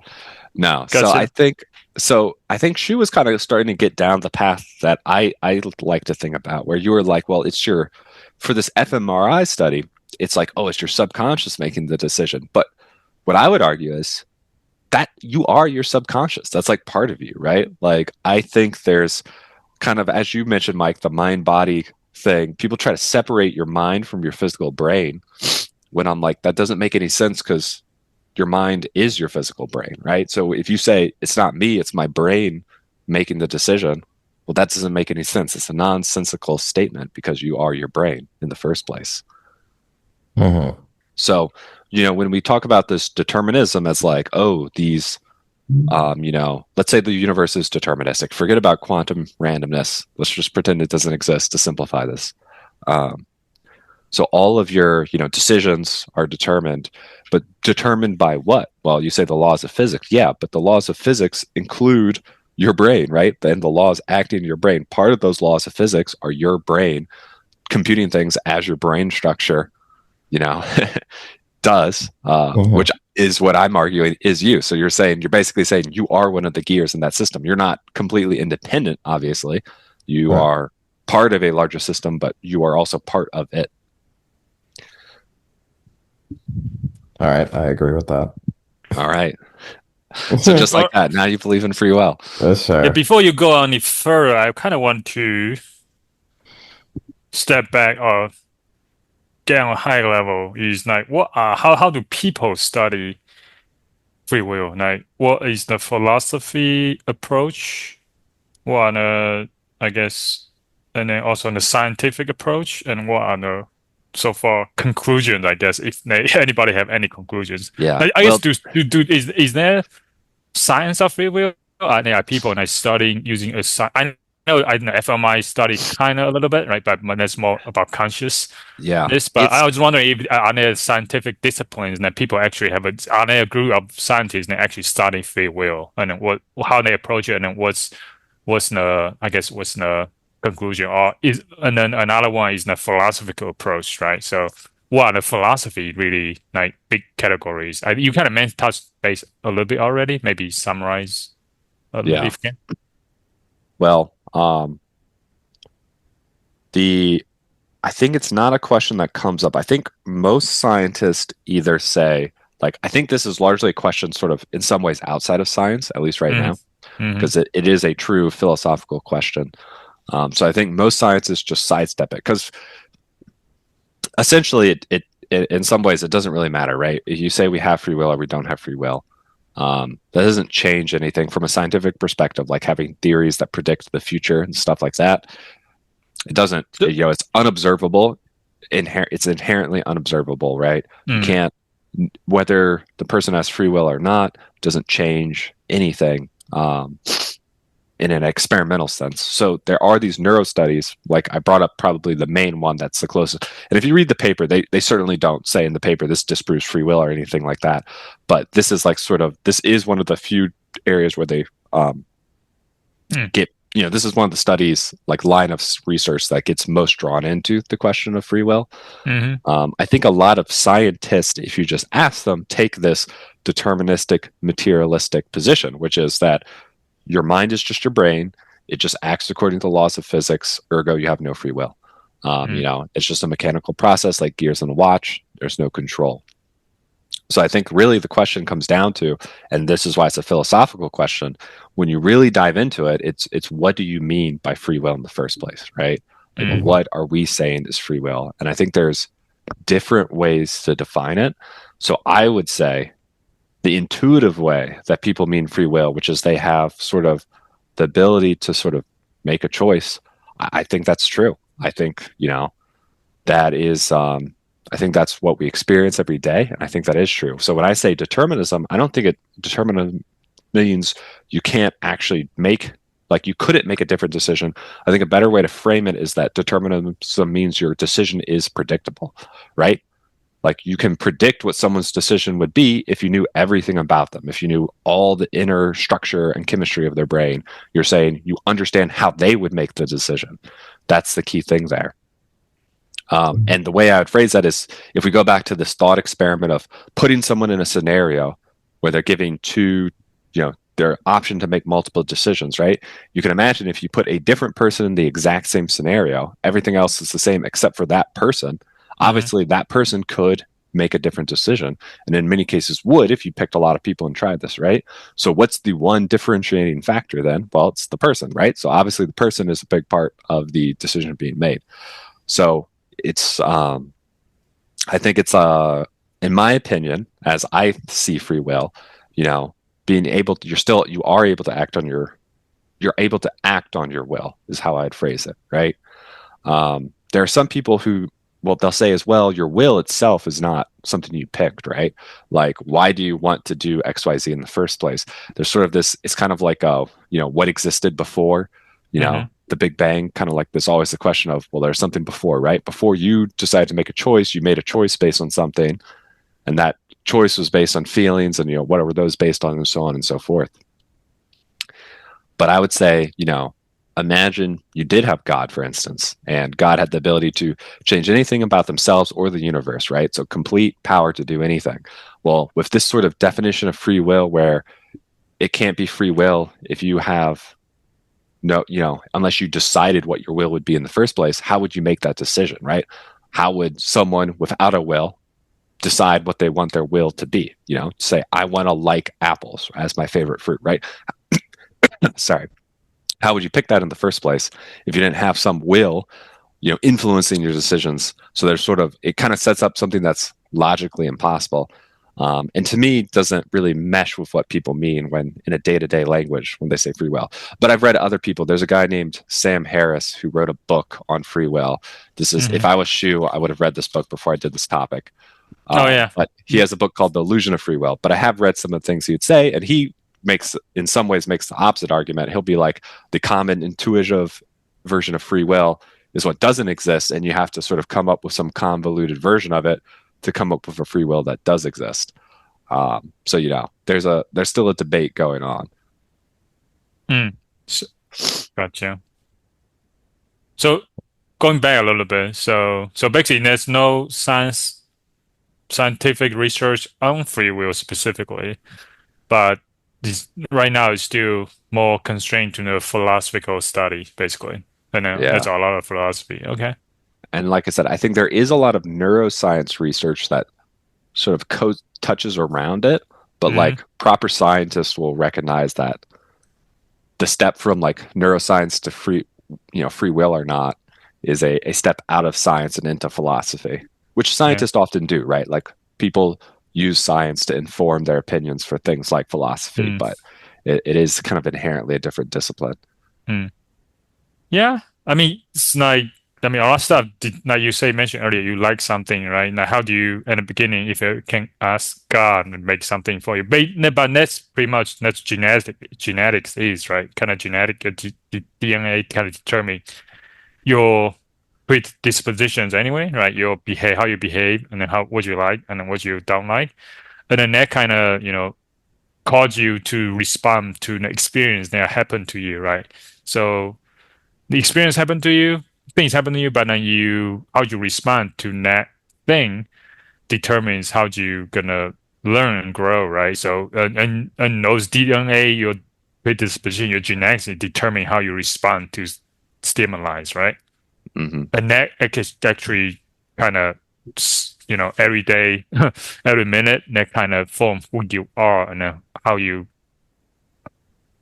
No. Gotcha. So I think she was kind of starting to get down the path that I like to think about, where you were like, well, for this fMRI study, it's like, oh, it's your subconscious making the decision. But what I would argue is that you are your subconscious. That's like part of you, right? Like I think there's kind of, as you mentioned, Mike, the mind body thing. People try to separate your mind from your physical brain when I'm like, that doesn't make any sense because your mind is your physical brain, right? So if you say it's not me, it's my brain making the decision, well, that doesn't make any sense. It's a nonsensical statement because you are your brain in the first place. Mm-hmm. So, when we talk about this determinism as like, oh, these, let's say the universe is deterministic. Forget about quantum randomness. Let's just pretend it doesn't exist to simplify this. So all of your, decisions are determined, but determined by what? Well, you say the laws of physics. Yeah, but the laws of physics include your brain, right? And the laws acting in your brain. Part of those laws of physics are your brain computing things as your brain structure, does, Mm-hmm. which is what I'm arguing is you. So you're basically saying you are one of the gears in that system. You're not completely independent, obviously. You Right. are part of a larger system, but you are also part of it. All right. I agree with that. All right. So just like that, now you believe in free will. Sure. Yeah, before you go any further, I kind of want to step back or get on a high level. Is like how do people study free will? Like what is the philosophy approach? What are the, I guess, and then also the scientific approach, and what are the so far conclusions? I guess if anybody have any conclusions, Yeah. I guess is there science of free will? there are people like studying using a I know fMRI study kind of a little bit, right? But that's more about consciousness. Yeah, But it's I was wondering if are there scientific disciplines that people actually have are there a group of scientists that actually study free will and then what how they approach it and then what's the I guess what's the conclusion or is and then another one is the philosophical approach, right? So what are the philosophy really like big categories? You kind of touched base a little bit already. Maybe summarize yeah. if you can. Well, the I think it's not a question that comes up. I think most scientists either say, like, I think this is largely a question sort of in some ways outside of science, at least right Hmm. now, Hmm. because it is a true philosophical question. So I think most scientists just sidestep it because essentially it in some ways it doesn't really matter, right? If you say we have free will or we don't have free will, that doesn't change anything from a scientific perspective, like having theories that predict the future and stuff like that. It doesn't, you know, it's unobservable. It's inherently unobservable, right? You Mm, can't, whether the person has free will or not, doesn't change anything in an experimental sense. So there are these neuro studies, like I brought up probably the main one that's the closest. And if you read the paper, they certainly don't say in the paper this disproves free will or anything like that. But this is like sort of, this is one of the few areas where they mm, get, you know, this is one of the studies, like line of research that gets most drawn into the question of free will. hmm I think a lot of scientists, if you just ask them, take this deterministic, materialistic position, which is that your mind is just your brain. It just acts according to the laws of physics. Ergo, you have no free will. You mm, know, it's just a mechanical process like gears in a watch. There's no control. So I think really the question comes down to, and this is why it's a philosophical question. When you really dive into it, it's what do you mean by free will in the first place, right? Like, mm, what are we saying is free will? And I think there's different ways to define it. So I would say the intuitive way that people mean free will, which is they have sort of the ability to sort of make a choice. I think that's true. I think, you know, that is, I think that's what we experience every day. And I think that is true. So when I say determinism, I don't think determinism means you can't actually make, like, you couldn't make a different decision. I think a better way to frame it is that determinism means your decision is predictable, right? Like you can predict what someone's decision would be if you knew everything about them, if you knew all the inner structure and chemistry of their brain. You're saying you understand how they would make the decision. That's the key thing there. And the way I would phrase that is if we go back to this thought experiment of putting someone in a scenario where they're giving two, you know, their option to make multiple decisions, right? You can imagine if you put a different person in the exact same scenario, everything else is the same except for that person. mm, Obviously, that person could make a different decision. And in many cases would if you picked a lot of people and tried this, right? So what's the one differentiating factor then? Well, it's the person, right? So obviously the person is a big part of the decision being made. So it's I think it's in my opinion, as I see free will, you know, being able to, you are able to act on you're able to act on your will is how I'd phrase it, right? There are some people who, well, they'll say as well, your will itself is not something you picked, right? Like, why do you want to do XYZ in the first place? There's sort of this, it's kind of like, you know, what existed before, you know, hmm the Big Bang, kind of like there's always the question of, well, there's something before, right? Before you decided to make a choice, you made a choice based on something, and that choice was based on feelings and, you know, what were those based on, and so on and so forth. But I would say, you know, imagine you did have God, for instance, and God had the ability to change anything about themselves or the universe, right? So complete power to do anything. Well, with this sort of definition of free will, where it can't be free will if you have no, you know, unless you decided what your will would be in the first place, how would you make that decision, right? How would someone without a will decide what they want their will to be? You know, say, I want to like apples as my favorite fruit, right? Sorry. How would you pick that in the first place if you didn't have some will, you know, influencing your decisions? So there's sort of, it kind of sets up something that's logically impossible. And to me, doesn't really mesh with what people mean when in a day-to-day language when they say free will. But I've read other people. There's a guy named Sam Harris who wrote a book on free will. This is, if hmm I was Shu, I would have read this book before I did this topic. Oh yeah. But he has a book called The Illusion of Free Will. But I have read some of the things he would say, and he makes in some ways makes the opposite argument. He'll be like the common intuitive version of free will is what doesn't exist, and you have to sort of come up with some convoluted version of it to come up with a free will that does exist. So there's still a debate going on. Mm. So, gotcha. So going back a little bit, so basically there's no scientific research on free will specifically, but right now it's still more constrained to the philosophical study, basically. And that's Yeah. a lot of philosophy. Okay. And like I said, I think there is a lot of neuroscience research that sort of touches around it, but Hmm. like proper scientists will recognize that the step from like neuroscience to free will or not is a step out of science and into philosophy, which Yeah. scientists often do, right? Like people use science to inform their opinions for things like philosophy, Mm. but it is kind of inherently a different discipline. Mm. Yeah. I mean, it's like, I mean, a lot of stuff, like you mentioned earlier, you like something, right? Now, how do you, at the beginning, if you can ask God and make something for you? But that's pretty much, that's genetics is, right? Kind of genetic, the DNA kind of determine your predispositions anyway, right? Your behave, how you behave, and then what you like, and then what you don't like. And then that kind of, cause you to respond to the experience that happened to you, right? So, the experience happened to you, things happen to you, but then how you respond to that thing determines how you gonna learn and grow, right? So, and those DNA, your predisposition, your genetics determine how you respond to stimuli, right? Hmm. And that actually kind of, every day, every minute, that kind of forms who you are and how you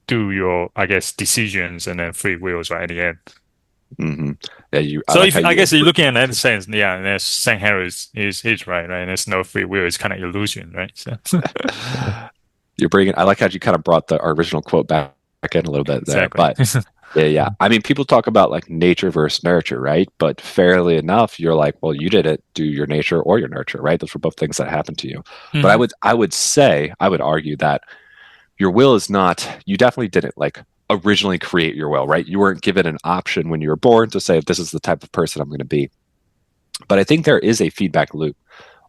do your, I guess, decisions and then free wills, right, at the end. Hmm. Yeah, I So like how if I you guess you're looking at that sense, yeah, and that's Saint Harry is right, right? And there's no free will; it's kind of illusion, right? So you're bringing. I like how you kind of brought our original quote back in a little bit there, exactly. but yeah, yeah. I mean, people talk about like nature versus nurture, right? But fairly enough, you're like, well, you didn't do your nature or your nurture, right? Those were both things that happened to you. But Hmm. I would argue that your will is not, you definitely didn't like originally create your will, right? You weren't given an option when you were born to say, this is the type of person I'm going to be. But I think there is a feedback loop,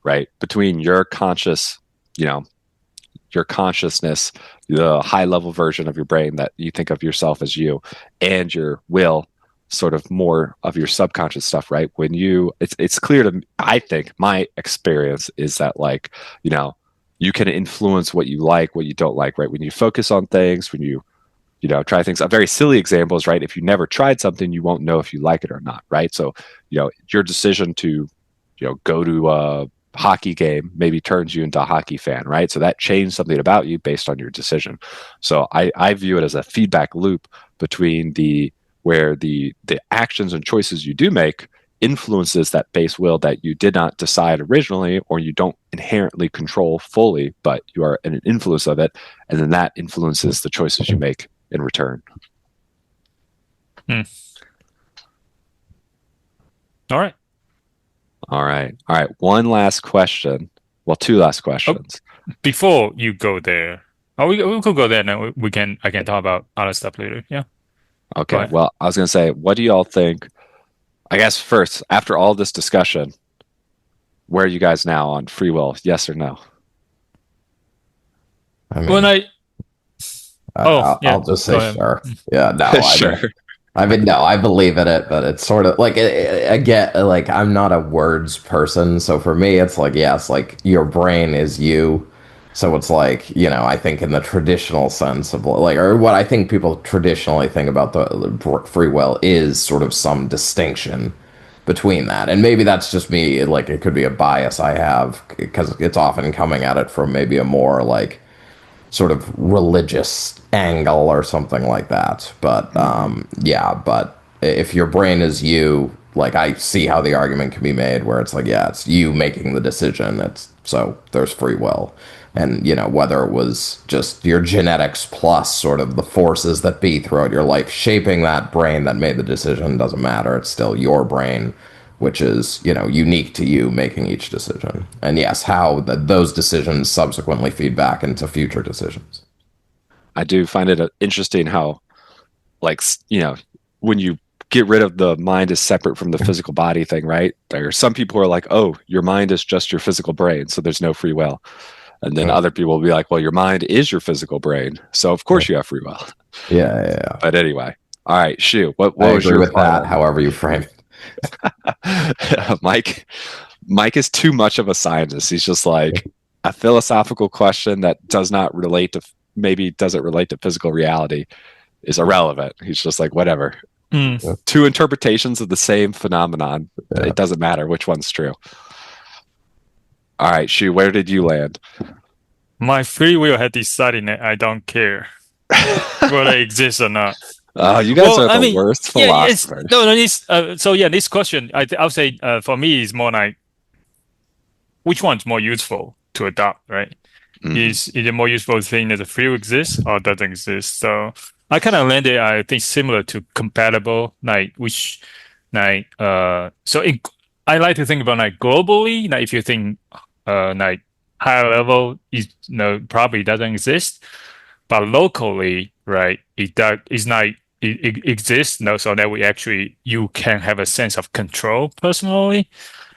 right? Between you know, your consciousness, the high level version of your brain that you think of yourself as you, and your will, sort of more of your subconscious stuff, right? When it's clear to me, I think my experience is that like, you can influence what you like, what you don't like, right? When you focus on things, when try things. A very silly example is, right, if you never tried something, you won't know if you like it or not, right? So, your decision to, go to a hockey game maybe turns you into a hockey fan, right? So that changed something about you based on your decision. So I view it as a feedback loop between where the actions and choices you do make influences that base will that you did not decide originally or you don't inherently control fully, but you are an influence of it, and then that influences the choices you make in return. Hmm. All right. All right. All right. One last question. Well, two last Oh, questions. before you go there, we could go there now. We can I can talk about other stuff later. Yeah, go Okay. ahead. Well, I was going to say, what do y'all think? I guess first, after all this discussion, where are you guys now on free will? Yes or no? I When mean, I oh yeah, I'll just go say ahead. sure. Yeah, no, I Sure. mean, no, I believe in it, but it's sort of like I get like I'm not a words person, so for me, it's like yes, like your brain is you. So it's like, I think in the traditional sense of like, or what I think people traditionally think about the free will is sort of some distinction between that. And maybe that's just me, like it could be a bias I have because it's often coming at it from maybe a more like sort of religious angle or something like that. But Hmm. yeah, but if your brain is you, like I see how the argument can be made where it's like, yeah, it's you making the decision. It's so there's free will. And, whether it was just your genetics plus sort of the forces that be throughout your life shaping that brain that made the decision doesn't matter. It's still your brain, which is, unique to you making each decision. And yes, how those decisions subsequently feed back into future decisions. I do find it interesting how, like, when you get rid of the mind is separate from the physical body thing, right? There are some people who are like, oh, your mind is just your physical brain, so there's no free will. And then Yeah, other people will be like, well, your mind is your physical brain, so of yeah, course you have free will. yeah, yeah. But anyway, all right, Shu, I what was agree your with that, final? however you frame it. Mike, Mike is too much of a scientist. He's just like a philosophical question that does not relate to maybe doesn't relate to physical reality is irrelevant. He's just like whatever. Mm. Yeah, Two interpretations of the same phenomenon. yeah. It doesn't matter which one's true. All right, Shu, where did you land? My free will had decided that I don't care whether it exists or not. You guys Well, are I the mean, worst yeah, yes, philosophers. no. So yeah, this question, I'll say, for me, is more like which one's more useful to adopt, right? Mhm. Is it more useful to think that the free will exists or doesn't exist? So I kind of landed, I think, similar to compatible, like which, like, I like to think about like globally, like if you think, like higher level is probably doesn't exist, but locally, right, it's not it exists, no, so that we actually you can have a sense of control personally,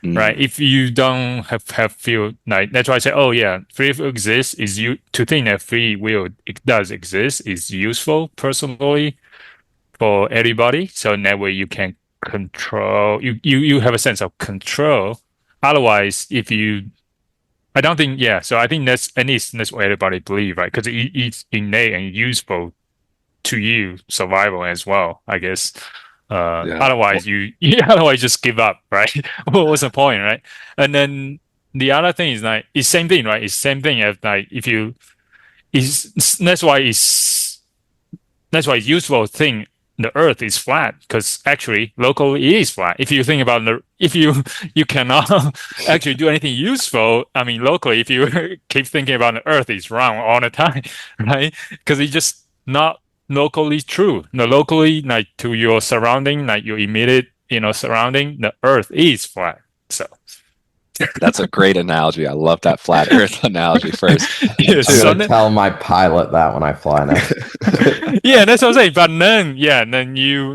right? Mhm. If you don't have feel like that's why I say, oh yeah, free will exists is you to think that free will it does exist is useful personally for everybody. So in that way you can control you have a sense of control. Otherwise, if you I don't think yeah, so I think that's at least that's what everybody believe, right? Because it's innate and useful to you survival as well, I guess. Yeah. Otherwise otherwise just give up, right? What's the point, right? And then the other thing is like it's same thing, right? It's same thing as like if you is that's why it's useful to think the Earth is flat because actually locally it is flat. If you think about if you cannot actually do anything useful, I mean locally, if you keep thinking about the Earth is round all the time, right? Because it's just not locally true. No, locally, like to your surrounding, like your immediate, surrounding, the Earth is flat. So That's a great analogy. I love that flat earth analogy first. And yeah, I'm two, so gonna tell my pilot that when I fly next. yeah, that's what I'm saying. But then, yeah, then you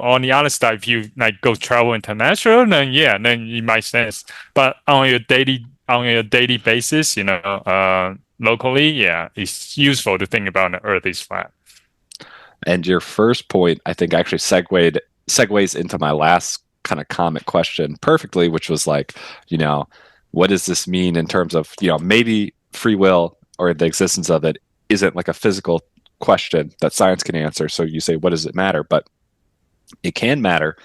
on the other side, if you like go travel international, then yeah, then it makes sense. But on your daily basis, locally, yeah, it's useful to think about the Earth is flat. and your first point, I think, actually segues into my last kind of comment question perfectly, which was like, you know, what does this mean in terms of, maybe free will or the existence of it isn't like a physical question that science can answer. So you say, what does it matter? But it can matter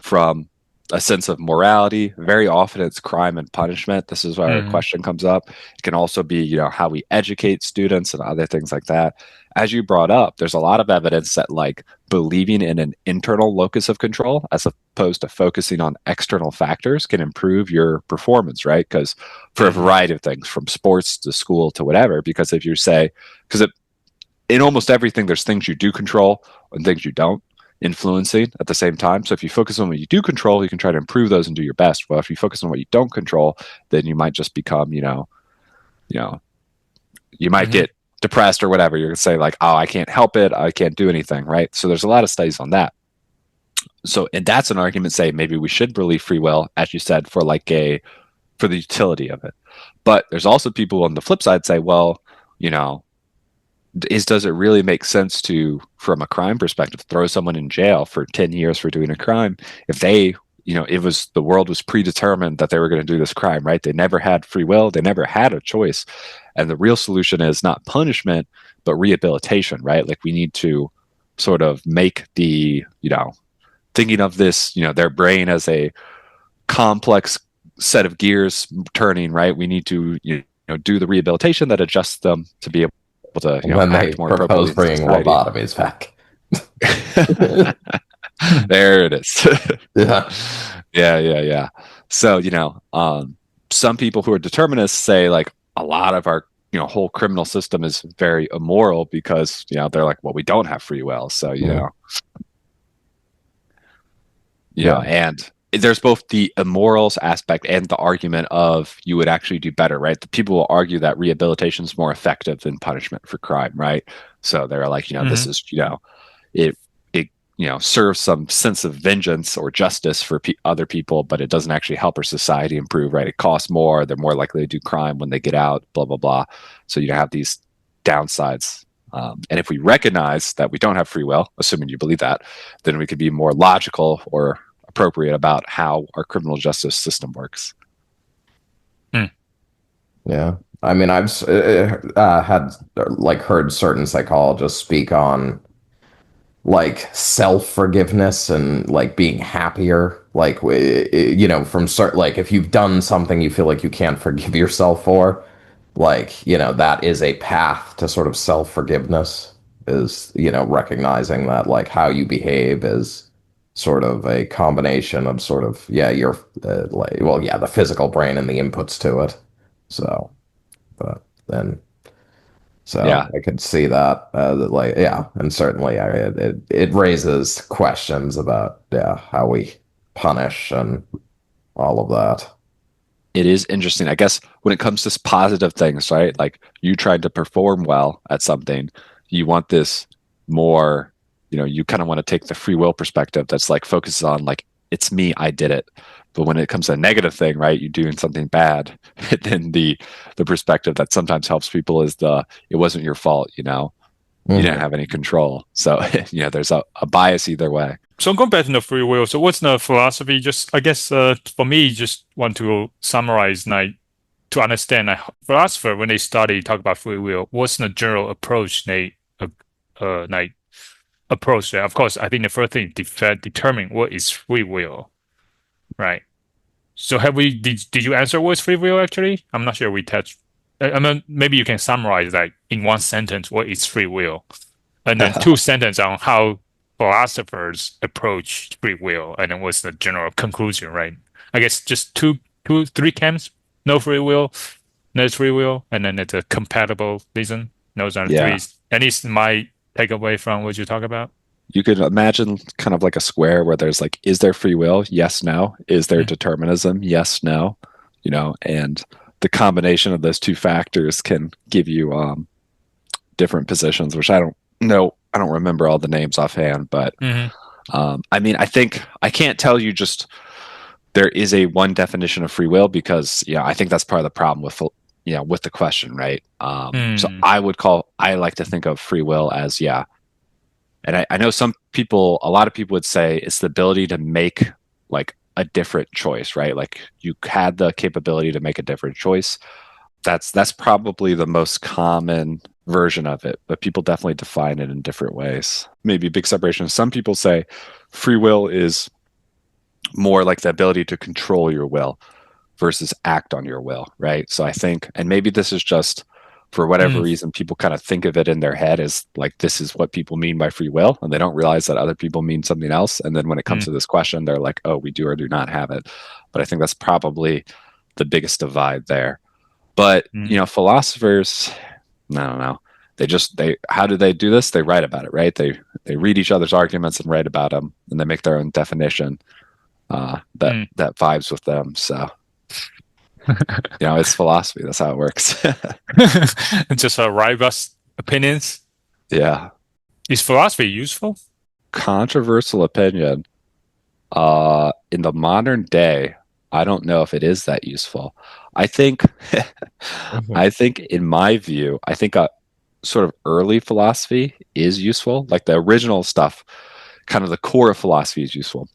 from a sense of morality. Very often it's crime and punishment. This is where our Hmm. question comes up. It can also be, how we educate students and other things like that. As you brought up, there's a lot of evidence that like believing in an internal locus of control as opposed to focusing on external factors can improve your performance, right? Because for a Hmm. variety of things, from sports to school to whatever, because if you say, because in almost everything, there's things you do control and things you don't influencing at the same time. So if you focus on what you do control, you can try to improve those and do your best. Well, if you focus on what you don't control, then you might just become, you know, you might Hmm. get depressed or whatever. You're gonna say like, oh, I can't help it. I can't do anything. Right. So there's a lot of studies on that. So, and that's an argument say maybe we should believe free will, as you said, for the utility of it. But there's also people on the flip side say, well, you know, does it really make sense to, from a crime perspective, throw someone in jail for 10 years for doing a crime if they, it was the world was predetermined that they were going to do this crime, right? They never had free will, they never had a choice. And the real solution is not punishment, but rehabilitation, right? Like we need to sort of make thinking of this, their brain as a complex set of gears turning, right? We need to, do the rehabilitation that adjusts them to be able to When they act more appropriately propose in bringing society. lobotomies back. There it is. Yeah. Yeah. So some people who are determinists say like a lot of our whole criminal system is very immoral because they're like, well, we don't have free will, so Mm. and there's both the immorals aspect and the argument of you would actually do better, right? The people will argue that rehabilitation is more effective than punishment for crime, right? So they're like, this Hmm. is, it serves some sense of vengeance or justice for other people, but it doesn't actually help our society improve, right? It costs more. They're more likely to do crime when they get out, blah, blah, blah. So you have these downsides. And if we recognize that we don't have free will, assuming you believe that, then we could be more logical or appropriate about how our criminal justice system works. Mm. Yeah. I mean, had like heard certain psychologists speak on like self-forgiveness and like being happier, like from start, like if you've done something you feel like you can't forgive yourself for, like that is a path to sort of self-forgiveness, is recognizing that like how you behave is sort of a combination of sort of your like, well, yeah, the physical brain and the inputs to it. So but then so Yeah, I could see that, like, yeah, and certainly it raises questions about, yeah, how we punish and all of that. it is interesting. I guess when it comes to positive things, right? Like you tried to perform well at something, you want this more, you kind of want to take the free will perspective that's like focuses on like, it's me, I did it. But when it comes to a negative thing, right, you're doing something bad, then the perspective that sometimes helps people is it wasn't your fault, you didn't Hmm. have any control. So, there's a bias either way. So going back to the free will, so what's the philosophy? Just I guess for me, just want to summarize like to understand like philosopher when they study talk about free will, what's the general approach they like approach that? Of course, I think the first thing determine what is free will, right? So have we did you answer what's free will actually? I'm not sure we touched. I mean, maybe you can summarize like in one sentence what is free will, and then two sentences on how philosophers approach free will, and then what's the general conclusion, right? I guess just three camps: no free will, no free will, and then it's a compatibilism. Those are the Yeah. three. At least my takeaway from what you talk about. You could imagine kind of like a square where there's like, is there free will? Yes, no. Is there Mm, determinism? Yes, no. And the combination of those two factors can give you different positions, which I don't know. I don't remember all the names offhand, but hmm I mean, I think I can't tell you just there is a one definition of free will because, I think that's part of the problem with, with the question, right? So mm, I like to think of free will as, yeah, and I know a lot of people would say it's the ability to make like a different choice, right? Like you had the capability to make a different choice. That's probably the most common version of it, but people definitely define it in different ways. Maybe a big separation. Some people say free will is more like the ability to control your will versus act on your will, right? So I think, and maybe this is just for whatever mm, reason, people kind of think of it in their head as like this is what people mean by free will, and they don't realize that other people mean something else. And then when it comes mm, to this question, they're like, oh, we do or do not have it. But I think that's probably the biggest divide there. But mm, philosophers, I don't know. They how do they do this? They write about it, right? They read each other's arguments and write about them, and they make their own definition mm. that vibes with them. So it's philosophy. That's how it works. Just robust opinions. Yeah. Is philosophy useful? Controversial opinion. In the modern day, I don't know if it is that useful. I think, Mhm. I think in my view, I think sort of early philosophy is useful. Like the original stuff, kind of the core of philosophy is useful.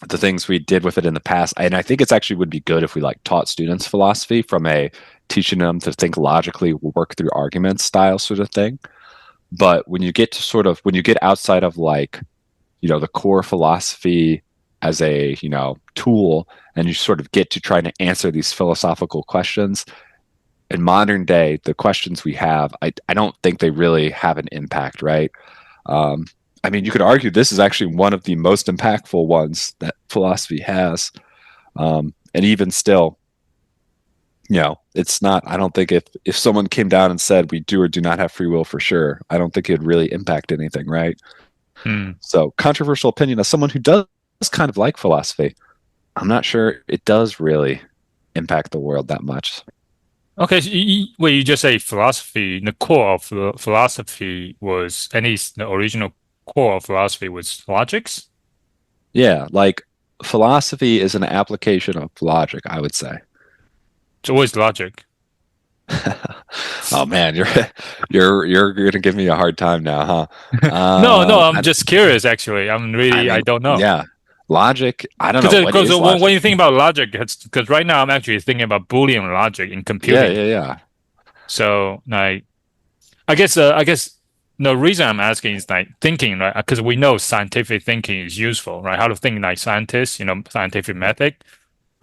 The things we did with it in the past, and I think it's actually would be good if we like taught students philosophy from a teaching them to think logically, work through arguments style sort of thing. But when you get outside of like, the core philosophy as a, tool, and you sort of get to trying to answer these philosophical questions in modern day, the questions we have, I don't think they really have an impact, right? Um, I mean, you could argue this is actually one of the most impactful ones that philosophy has. And even still, it's not, I don't think if someone came down and said we do or do not have free will for sure, I don't think it'd really impact anything, right? Mm, So controversial opinion as someone who does kind of like philosophy. I'm not sure it does really impact the world that much. Okay, so wait, you just say philosophy. The core of philosophy was, at least the original core of philosophy was logics. Yeah, like philosophy is an application of logic, I would say. It's always logic. Oh man, you're gonna give me a hard time now, huh? No, no, I'm I, just curious, actually. I I mean, don't know. yeah, logic. I don't know what Because is when logic. you think about logic, because right now I'm actually thinking about Boolean logic in Yeah, computing. yeah, yeah. So, like, I guess the reason I'm asking is like thinking, right? Because we know scientific thinking is useful, right? How to think like scientists, scientific method,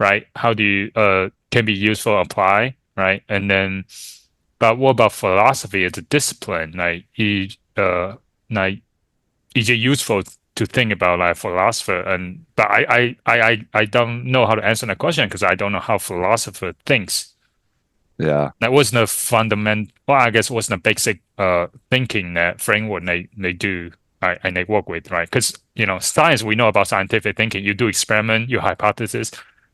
right? How do you can be useful, apply, right? And then, but what about philosophy as a discipline? Like, is it useful to think about like philosopher? And but I don't know how to answer that question because I don't know how philosopher thinks. Yeah. That wasn't a fundamental, well, I guess wasn't a basic thinking that framework they do, right, and they work with, right? Because science, we know about scientific thinking. You do experiment, you hypothesis,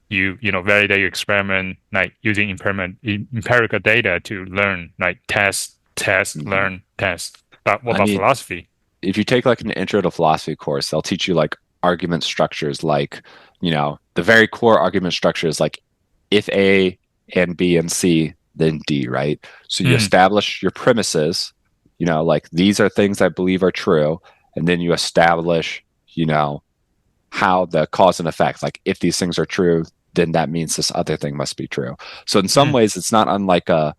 validate your experiment, like using empirical data to learn, like test, Mhm. learn, test. But what I about mean, philosophy? if you take like an intro to philosophy course, they'll teach you like argument structures, like, the very core argument structure is like if A and B and C, then D, right? So you Mm, establish your premises, like these are things I believe are true, and then you establish, you know, how the cause and effect, like if these things are true, then that means this other thing must be true. So in some mm, ways, it's not unlike a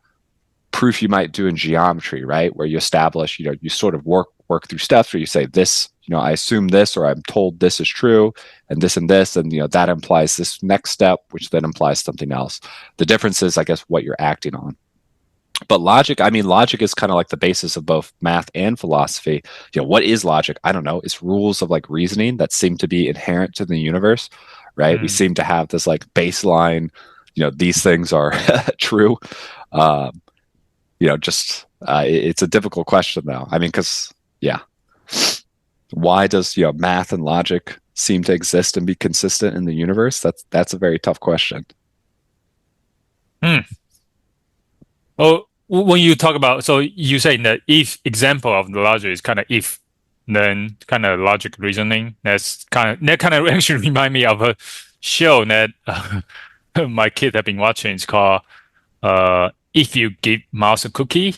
proof you might do in geometry, right? Where you establish, you sort of work through steps where you say this, I assume this, or I'm told this is true, and this, and that implies this next step, which then implies something else. The difference is, I guess, what you're acting on. But logic, I mean, logic is kind of like the basis of both math and philosophy. What is logic? I don't know. It's rules of like reasoning that seem to be inherent to the universe, right? We mm. seem to have this like baseline, these things are true. Um, just it's a difficult question though. I mean, because yeah, why does math and logic seem to exist and be consistent in the universe? That's a very tough question. Mm. Oh, when you talk about, so you say that if example of the logic is kind of if, then kind of logic reasoning. That kind of actually remind me of a show that my kids have been watching. It's called If You Give Mouse a Cookie.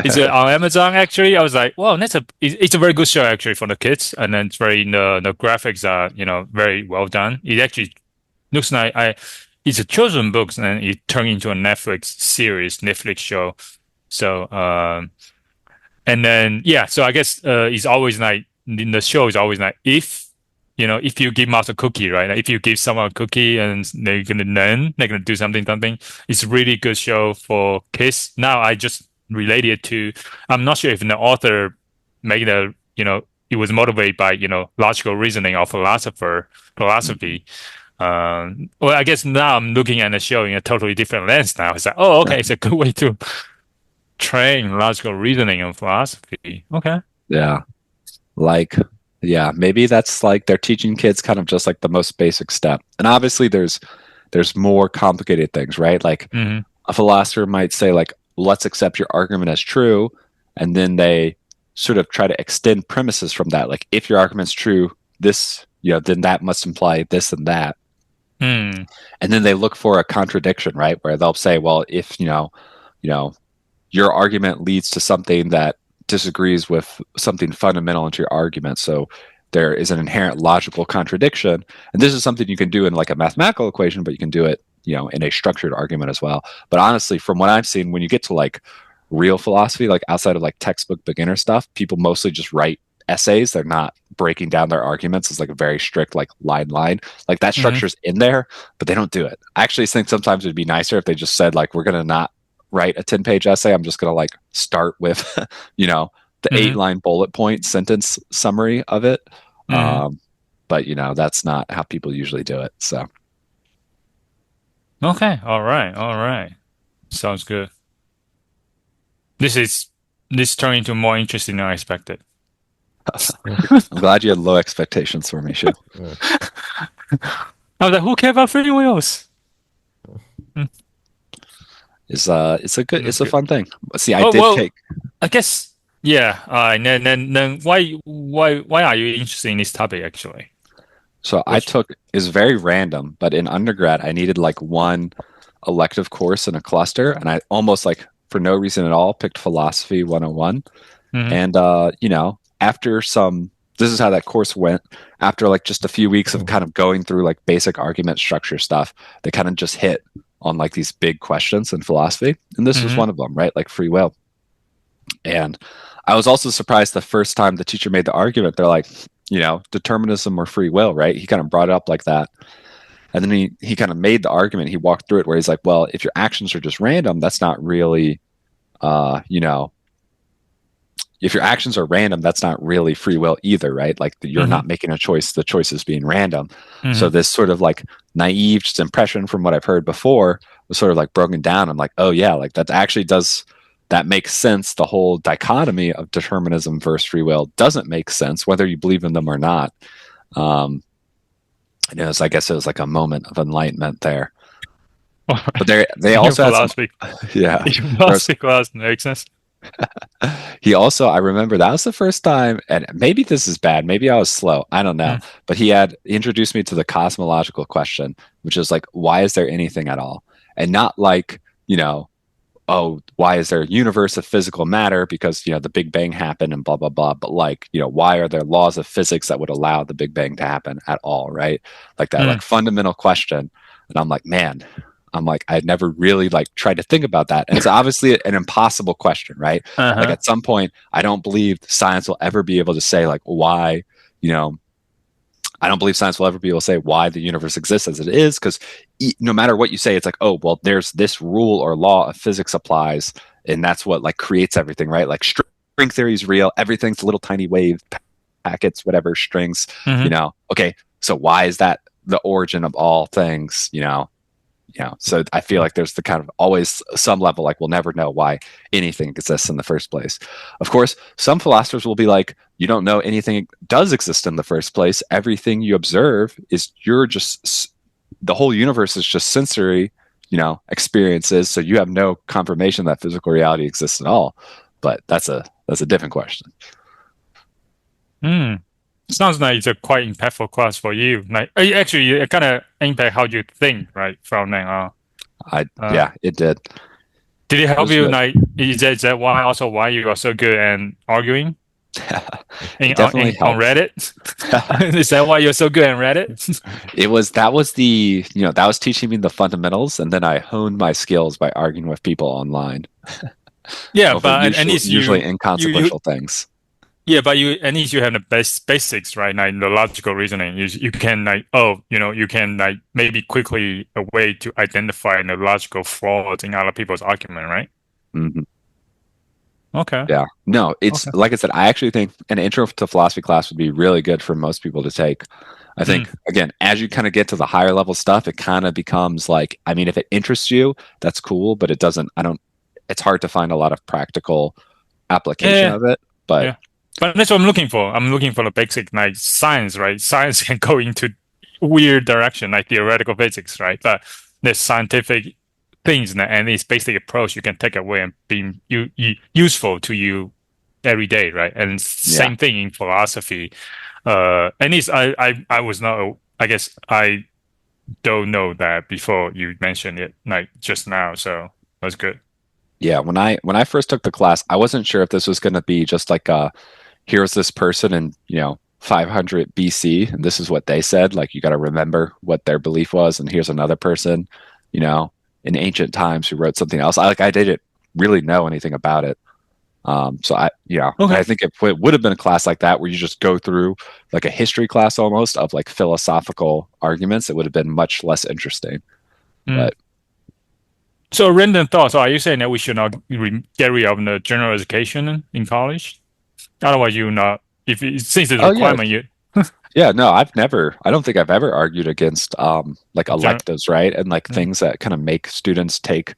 It's on Amazon actually. I was like, wow, it's a very good show actually for the kids, and then it's very the graphics are very well done. It actually looks like I it's a children's book and it turned into a Netflix series, Netflix show. So and then yeah, so I guess it's always like in the show is always like if you give mouse a cookie, right? Like if you give someone a cookie and they're gonna learn, they're gonna do something. It's a really good show for kids. Now I just relate it to I'm not sure if the author made a it was motivated by logical reasoning or philosophy. Well, I guess now I'm looking at the show in a totally different lens now. It's like, oh, okay, it's a good way to train logical reasoning and philosophy. Okay. Yeah, like yeah, maybe that's like they're teaching kids kind of just like the most basic step. And obviously there's more complicated things, right? Like Hmm. a philosopher might say like, let's accept your argument as true, and then they sort of try to extend premises from that. Like if your argument's true, this, then that must imply this and that. Mm, And then they look for a contradiction, right? Where they'll say, well, if you know, your argument leads to something that disagrees with something fundamental into your argument. So there is an inherent logical contradiction. And this is something you can do in like a mathematical equation, but you can do it, in a structured argument as well. But honestly, from what I've seen, when you get to like real philosophy, like outside of like textbook beginner stuff, people mostly just write essays. They're not breaking down their arguments as like a very strict like line. Like that hmm structure's in there, but they don't do it. I actually think sometimes it'd be nicer if they just said like we're gonna not write a 10-page essay. I'm just going to like start with, the hmm 8-line bullet point sentence summary of it. hmm Um, but, that's not how people usually do it. So, Okay. All right. All right. Sounds good. This is this turned into more interesting than I expected. I'm glad you had low expectations for me, Shu. Yeah. I was like, who cares about free wills? Mm, It's that's a good. fun thing. See, I Oh did well, take. I guess yeah. Then why are you interested in this topic actually? So I Which took is very random, but in undergrad I needed like one elective course in a cluster, and I almost like for no reason at all picked philosophy 101. hmm And after some this is how that course went. After like just a few weeks of kind of going through like basic argument structure stuff, they kind of just hit on like these big questions in philosophy. And this was hmm one of them, right? Like free will. And I was also surprised the first time the teacher made the argument, they're like, determinism or free will, right? He kind of brought it up like that. And then he kind of made the argument. He walked through it where he's like, well, if your actions are just random, that's not really, uh, you know, if your actions are random, that's not really free will either, right? Like you're hmm not making a choice, the choice is being random. So hmm this sort of like naive just impression from what I've heard before was sort of like broken down. I'm like, oh yeah, like that actually does that makes sense. The whole dichotomy of determinism versus free will doesn't make sense, whether you believe in them or not. Um, I guess it was like a moment of enlightenment there. But they Your also had some, philosophy, yeah. your There's philosophy class makes sense. He also, I remember that was the first time, and maybe this is bad, maybe I was slow, I don't know, Mm, but he had introduced me to the cosmological question, which is like, why is there anything at all? And not like, oh, why is there a universe of physical matter? Because, the Big Bang happened and blah, blah, blah. But like, why are there laws of physics that would allow the Big Bang to happen at all? Right. Like that, mm, like fundamental question. And I'm like, man, I'd never really like tried to think about that. And it's obviously an impossible question, right? Like uh-huh. at some point, I don't believe science will ever be able to say like why, you know, I don't believe science will ever be able to say why the universe exists as it is, because no matter what you say, it's like, oh, well, there's this rule or law of physics applies, and that's what like creates everything, right? Like string theory is real, everything's little tiny wave packets, whatever strings, hmm Okay, so why is that the origin of all things? So I feel like there's the kind of always some level like we'll never know why anything exists in the first place. Of course, some philosophers will be like, you don't know anything does exist in the first place. Everything you observe is the whole universe is just sensory, experiences. So you have no confirmation that physical reality exists at all. But that's a different question. Mm. Sounds like it's a quite impactful class for you. Like, actually, it kind of impact how you think, right? From then on. Uh, Yeah, it did. did it It help was you? good. Like, is that why also why you are so good at arguing It definitely on helped. Reddit? Is that why you're so good at Reddit? That was teaching me the fundamentals, and then I honed my skills by arguing with people online Yeah, over but at least usually you inconsequential things. yeah, but you at least you have the basics, right? Like the logical reasoning. You can like you can like maybe quickly a way to identify the logical flaws in other people's argument, right? Mhm. Okay. Yeah. No, it's Okay. like I said, I actually think an intro to philosophy class would be really good for most people to take. I Mm, think, again, as you kind of get to the higher level stuff, it kind of becomes like, I mean, if it interests you, that's cool, but it's hard to find a lot of practical application yeah, of it. But yeah. But that's what I'm looking for. I'm looking for the basic like science, right? Science can go into weird direction like theoretical physics, right? But there's scientific things and its basic approach you can take away and be useful to you every day, right? And yeah, same thing in philosophy. At least I was not, I guess I don't know that before you mentioned it, like just now. So that's good. yeah. When I first took the class, I wasn't sure if this was going to be just like here's this person in 500 BC, and this is what they said. Like you got to remember what their belief was, and here's another person, you know, in ancient times who wrote something else. I didn't really know anything about it. So I Okay. think if it would have been a class like that where you just go through like a history class almost of like philosophical arguments, it would have been much less interesting. Mm. But So random thoughts. So are you saying that we should not get rid of the general education in college? Otherwise, you not if since it's a oh yeah, requirement, you yeah, no, I don't think I've ever argued against like general. electives, right? And like Mm, things that kind of make students take,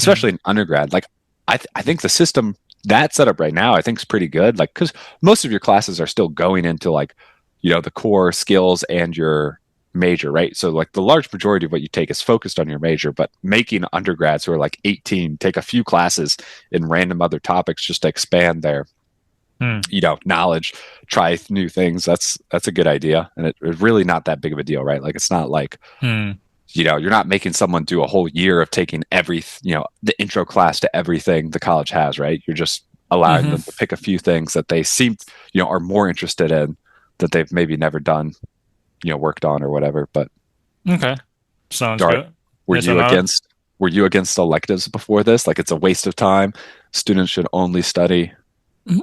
mm, especially in undergrad. Like I think the system that setup right now, I think is pretty good. Like, because most of your classes are still going into like, the core skills and your major, right? So like the large majority of what you take is focused on your major, but making undergrads who are like 18 take a few classes in random other topics just to expand their, Hmm. knowledge, try new things. That's a good idea, and it's really not that big of a deal, right? Like it's not like Hmm. you're not making someone do a whole year of taking the intro class to everything the college has, right? You're just allowing Hmm. them to pick a few things that they seem, are more interested in that they've maybe never done, worked on or whatever. But Okay. Sounds Dart, good. were Yes, you another. against were you against electives before this? Like it's a waste of time. Students should only study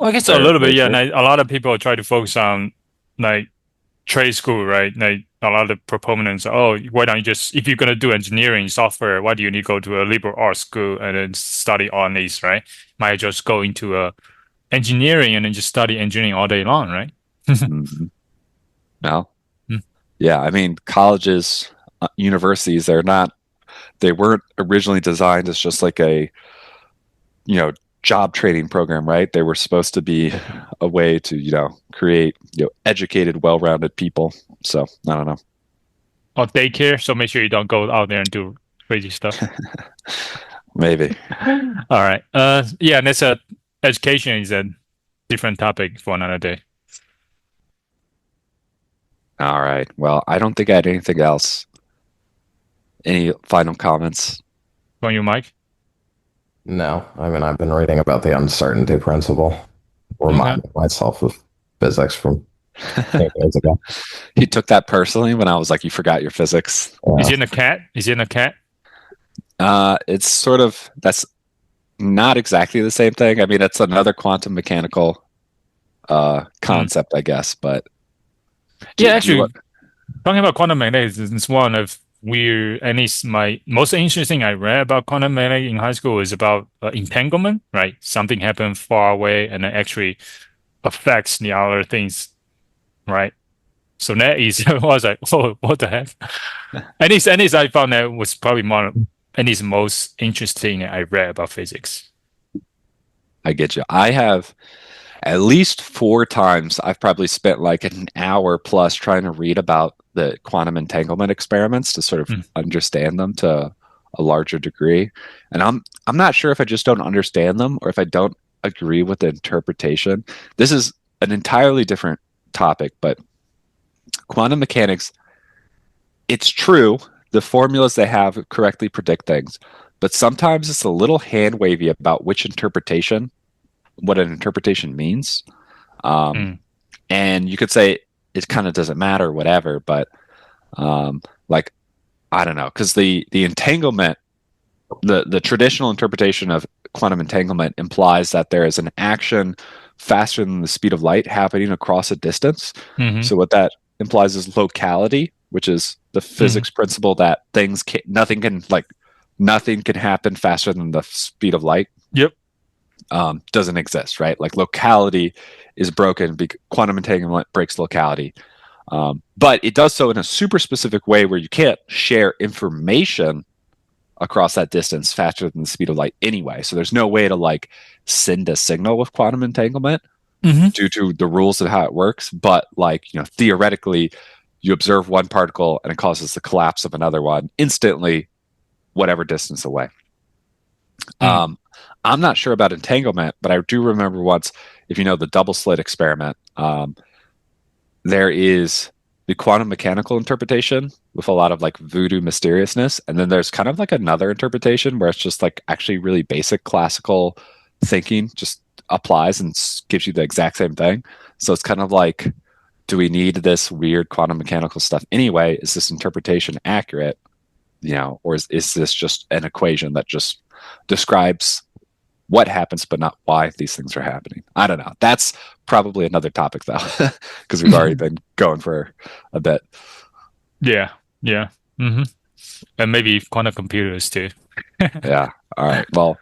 I guess a their little bit, yeah. major. Like, a lot of people try to focus on like trade school, right? Like a lot of proponents, oh, why don't you just, if you're gonna do engineering software, why do you need to go to a liberal arts school and then study on this, right? Might just go into a engineering and then just study engineering all day long, right? Mhm. No, yeah. I mean, colleges, universities, they weren't originally designed as just like a you know job training program, right? They were supposed to be a way to create educated, well-rounded people. So I don't know. Or daycare, so make sure you don't go out there and do crazy stuff. Maybe. All right. Yeah, that's a education is a different topic for another day. All right. Well, I don't think I had anything else. Any final comments? On your mic? No, I mean, I've been reading about the uncertainty principle, Okay. reminding myself of physics from 10 years ago. He took that personally when I was like, "You forgot your physics." Is Yeah. it in a cat? Is it in a cat? It's sort of that's not exactly the same thing. I mean, it's another quantum mechanical Hmm. concept, I guess. But Yeah, do you what? actually, talking about quantum mechanics is one of weird, and it's my most interesting thing I read about quantum mechanics in high school is about entanglement, right? Something happened far away and it actually affects the other things, right? So that is, I was like, oh, what the heck? And it's, I found that was probably one, and it's most interesting I read about physics. I get you. I have at least four times. I've probably spent like an hour plus trying to read about the quantum entanglement experiments to sort of Mm. understand them to a larger degree. And I'm not sure if I just don't understand them or if I don't agree with the interpretation. This is an entirely different topic, but quantum mechanics, it's true. The formulas they have correctly predict things, but sometimes it's a little hand wavy about what an interpretation means. Um, Mm. and you could say it kind of doesn't matter, whatever, but like I don't know, because the entanglement, the traditional interpretation of quantum entanglement implies that there is an action faster than the speed of light happening across a distance. Hmm. So what that implies is locality, which is the Hmm. physics principle that nothing can happen faster than the speed of light. Yep. Doesn't exist, right? Like locality is broken. Quantum entanglement breaks locality, but it does so in a super specific way where you can't share information across that distance faster than the speed of light anyway. So there's no way to like send a signal with quantum entanglement Hmm. due to the rules of how it works. But like, theoretically, you observe one particle and it causes the collapse of another one instantly, whatever distance away. Mm. Um, I'm not sure about entanglement, but I do remember once, if you know the double slit experiment, there is the quantum mechanical interpretation with a lot of like voodoo mysteriousness. And then there's kind of like another interpretation where it's just like actually really basic classical thinking just applies and gives you the exact same thing. So it's kind of like, do we need this weird quantum mechanical stuff anyway? Is this interpretation accurate? Or is this just an equation that just describes what happens, but not why these things are happening? I don't know. That's probably another topic, though, because we've already been going for a bit. Yeah. Yeah. Hmm. And maybe quantum computers too. Yeah. All right. Well,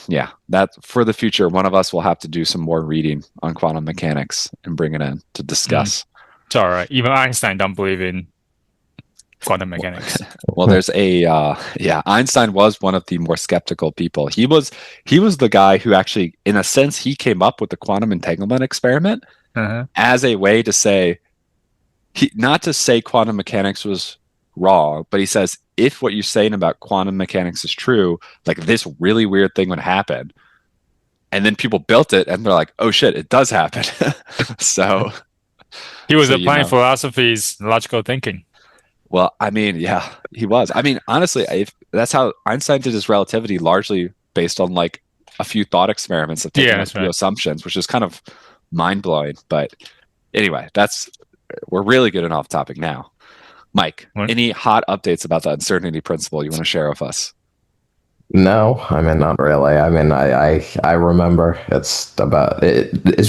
yeah, that for the future, one of us will have to do some more reading on quantum mechanics and bring it in to Mm. discuss. It's all right. Even Einstein don't believe in quantum mechanics. Well, there's a yeah, Einstein was one of the more skeptical people. He was the guy who actually, in a sense, he came up with the quantum entanglement experiment Uh-huh. as a way to say not to say quantum mechanics was wrong, but he says if what you're saying about quantum mechanics is true, like this really weird thing would happen. And then people built it and they're like, oh shit, it does happen. so He was so you applying know. philosophy's logical thinking. Well, I mean, yeah, he was. I mean, honestly, if that's how Einstein did his relativity, largely based on like a few thought experiments of Yeah, taking a that's few right. assumptions, which is kind of mind blowing. But anyway, that's we're really getting off topic now. Mike, What? any hot updates about the uncertainty principle you want to share with us? No, I mean not really. I mean I remember it's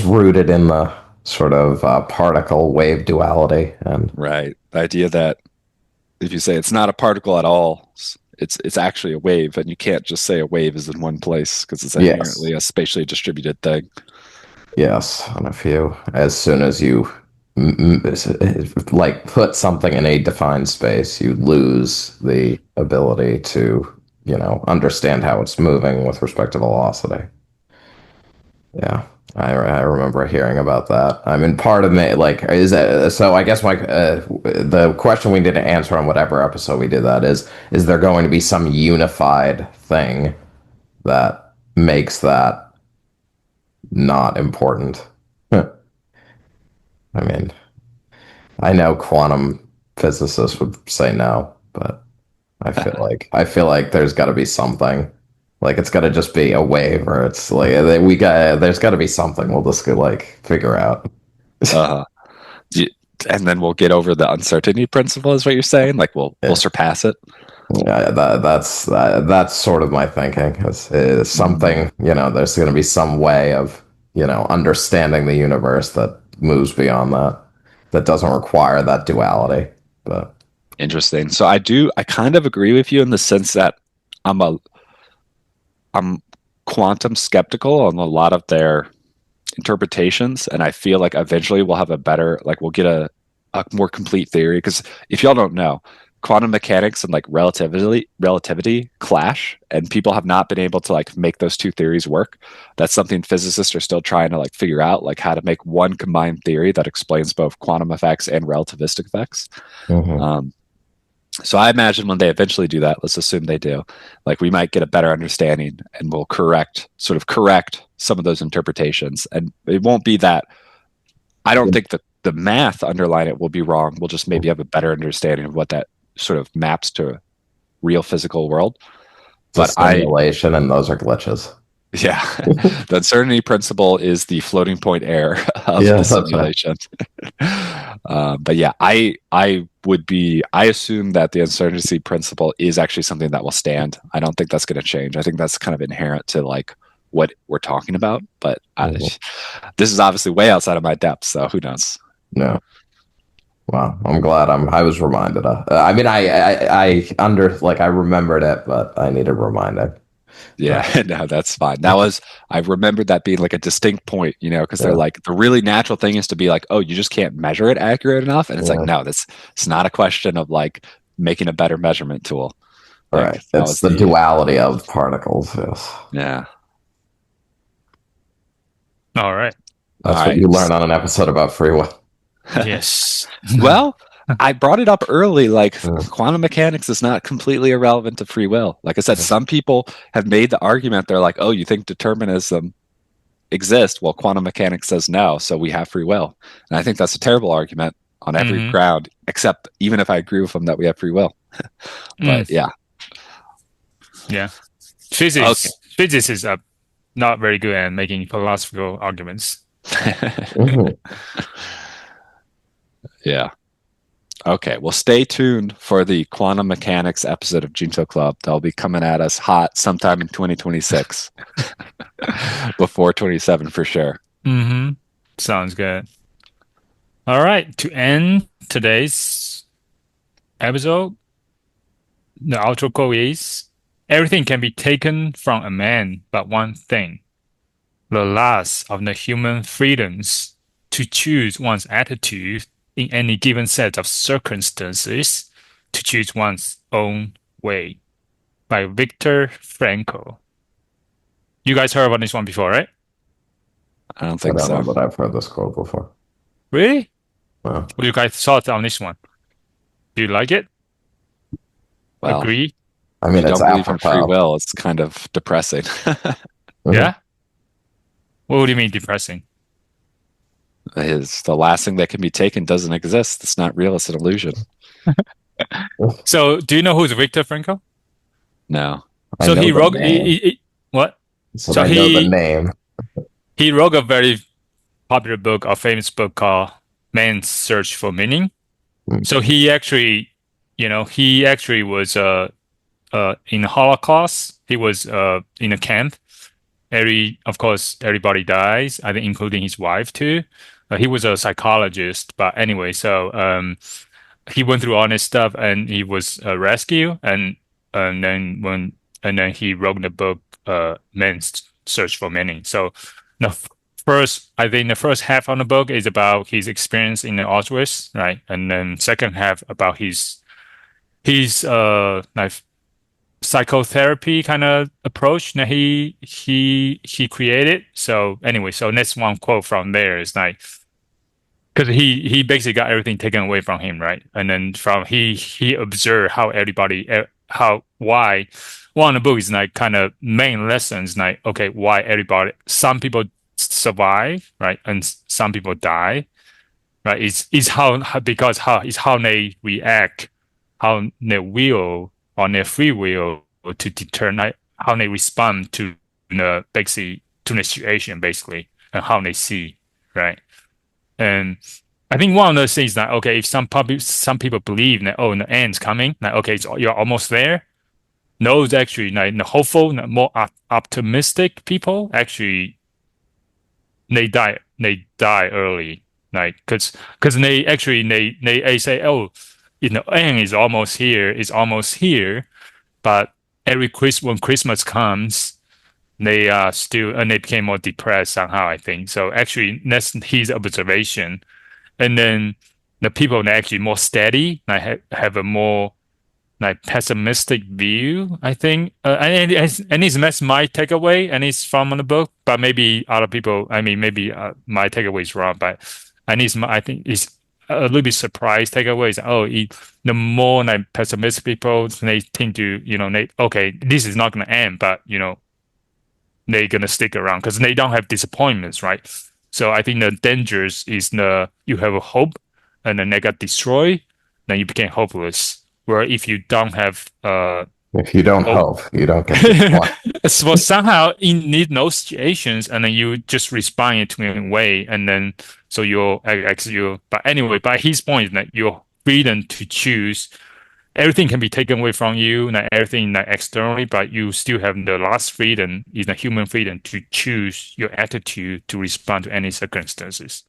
rooted in the sort of particle wave duality, and Right. The idea that if you say it's not a particle at all, it's actually a wave, and you can't just say a wave is in one place because it's yes, inherently a spatially distributed thing. yes, and if you as soon as you like put something in a defined space, you lose the ability to, understand how it's moving with respect to velocity. Yeah, I remember hearing about that. I mean, part of me like is that so. I guess the question we didn't answer on whatever episode we did that is there going to be some unified thing that makes that not important? I mean, I know quantum physicists would say no, but I feel like there's got to be something. Like it's got to just be a wave, or it's like there's got to be something we'll just like figure out. Uh, and then we'll get over the uncertainty principle, is what you're saying? Like we'll Yeah, surpass it. yeah, that's sort of my thinking. Is Mm. something, there's going to be some way of, understanding the universe that moves beyond that, that doesn't require that duality. But Interesting. So I kind of agree with you in the sense that I'm a I'm quantum skeptical on a lot of their interpretations, and I feel like eventually we'll have a better, like we'll get a more complete theory. Because if y'all don't know, quantum mechanics and like relativity clash, and people have not been able to like make those two theories work. That's something physicists are still trying to like figure out, like how to make one combined theory that explains both quantum effects and relativistic effects. mhm. Um, so I imagine when they eventually do that, let's assume they do, like we might get a better understanding and we'll correct some of those interpretations. And it won't be that I don't think that the math underlying it will be wrong. We'll just maybe have a better understanding of what that sort of maps to a real physical world. It's a But I simulation, and those are glitches. yeah, the uncertainty principle is the floating point error of Yeah, the that's right. simulation. But yeah, I assume that the uncertainty principle is actually something that will stand. I don't think that's going to change. I think that's kind of inherent to like what we're talking about. But Mhm. this is obviously way outside of my depth, so who knows? No. Wow, I'm glad I was reminded of. I mean, I remembered it, but I needed reminding. But Yeah, no, that's fine. That was, I remembered that being like a distinct point, because they're yeah, like, the really natural thing is to be like, oh, you just can't measure it accurate enough. And it's like, yeah. no, it's not a question of like making a better measurement tool. All Like right. that It's was the the, duality of particles. Yes, yeah. All right. All that's what right. you learn on an episode about free will. Yes. Well, I brought it up early. Like Yeah. quantum mechanics is not completely irrelevant to free will. Like I said, some people have made the argument. They're like, oh, you think determinism exist? Well, quantum mechanics says no, so we have free will. And I think that's a terrible argument on every Hmm. ground, except even if I agree with them that we have free will. Mm, But yeah. yeah. Okay. Physics is not very good at making philosophical arguments. Mhm. Yeah. Okay. Well, stay tuned for the quantum mechanics episode of Junto Club. They'll be coming at us hot sometime in 2026, before 27 for sure. Hmm. Sounds good. All right. To end today's episode, the outro quote is everything can be taken from a man but one thing, the last of the human freedoms to choose one's attitude in any given set of circumstances to choose one's own way by Viktor Frankl. You guys heard about this one before, right? I don't I think don't know, so. but I've heard this quote before. Really? Uh, What do you guys thought on this one? Do you like it? Well, Agree? I if you mean, it's don't believe in free apropos. will, it's kind of depressing. Yeah? What do you mean depressing? The last thing that can be taken doesn't exist. It's not real. It's an illusion. So, do you know who's Viktor Frankl? No. I So know he the wrote name. what? So So I know the he name. he wrote a very popular book, a famous book called Man's Search for Meaning. Hmm. So he actually, he actually was in the Holocaust. He was in a camp. Of course, everybody dies, I think, including his wife too. He was a psychologist, but anyway, so he went through all this stuff and he was rescued, and then he wrote the book Man's Search for Meaning. So the first, I think, the first half of the book is about his experience in the Auschwitz, right, and then second half about his like psychotherapy kind of approach that he created. So anyway, so next one quote from there is like, because he basically got everything taken away from him, right? And then from he observed how everybody how why one of the book is like kind of main lessons like, okay, why everybody, some people survive, right, and some people die, right? It's because how they react, how their will on their free will to determine how they respond to basically to the situation, basically, and how they see, right? And I think one of those things that, okay, if some people believe that, oh, the end's coming, like, okay, so you're almost there. Those actually, like the hopeful, the more optimistic people, actually they die early, like because they say, oh, end is almost here, but when Christmas comes, they are still, and they became more depressed somehow, I think. So actually, that's his observation. And then the people that are actually more steady, like have a more like pessimistic view, I think. And that's my takeaway, and it's from the book. But maybe other people, I mean, maybe my takeaway is wrong. But I think it's a little bit surprised takeaway is, oh, the more like pessimistic people, they tend to, okay, this is not going to end, but they're going to stick around because they don't have disappointments, right? So I think the dangers is you have a hope and then they got destroyed, then you became hopeless. Where if you don't have If you don't hope, hope, you don't get disappointed. so somehow in those situations, and then you just respond in a way, and then so but anyway, by his point is that your freedom to choose, everything can be taken away from you, not everything not externally, but you still have the last freedom, is the human freedom to choose your attitude to respond to any circumstances.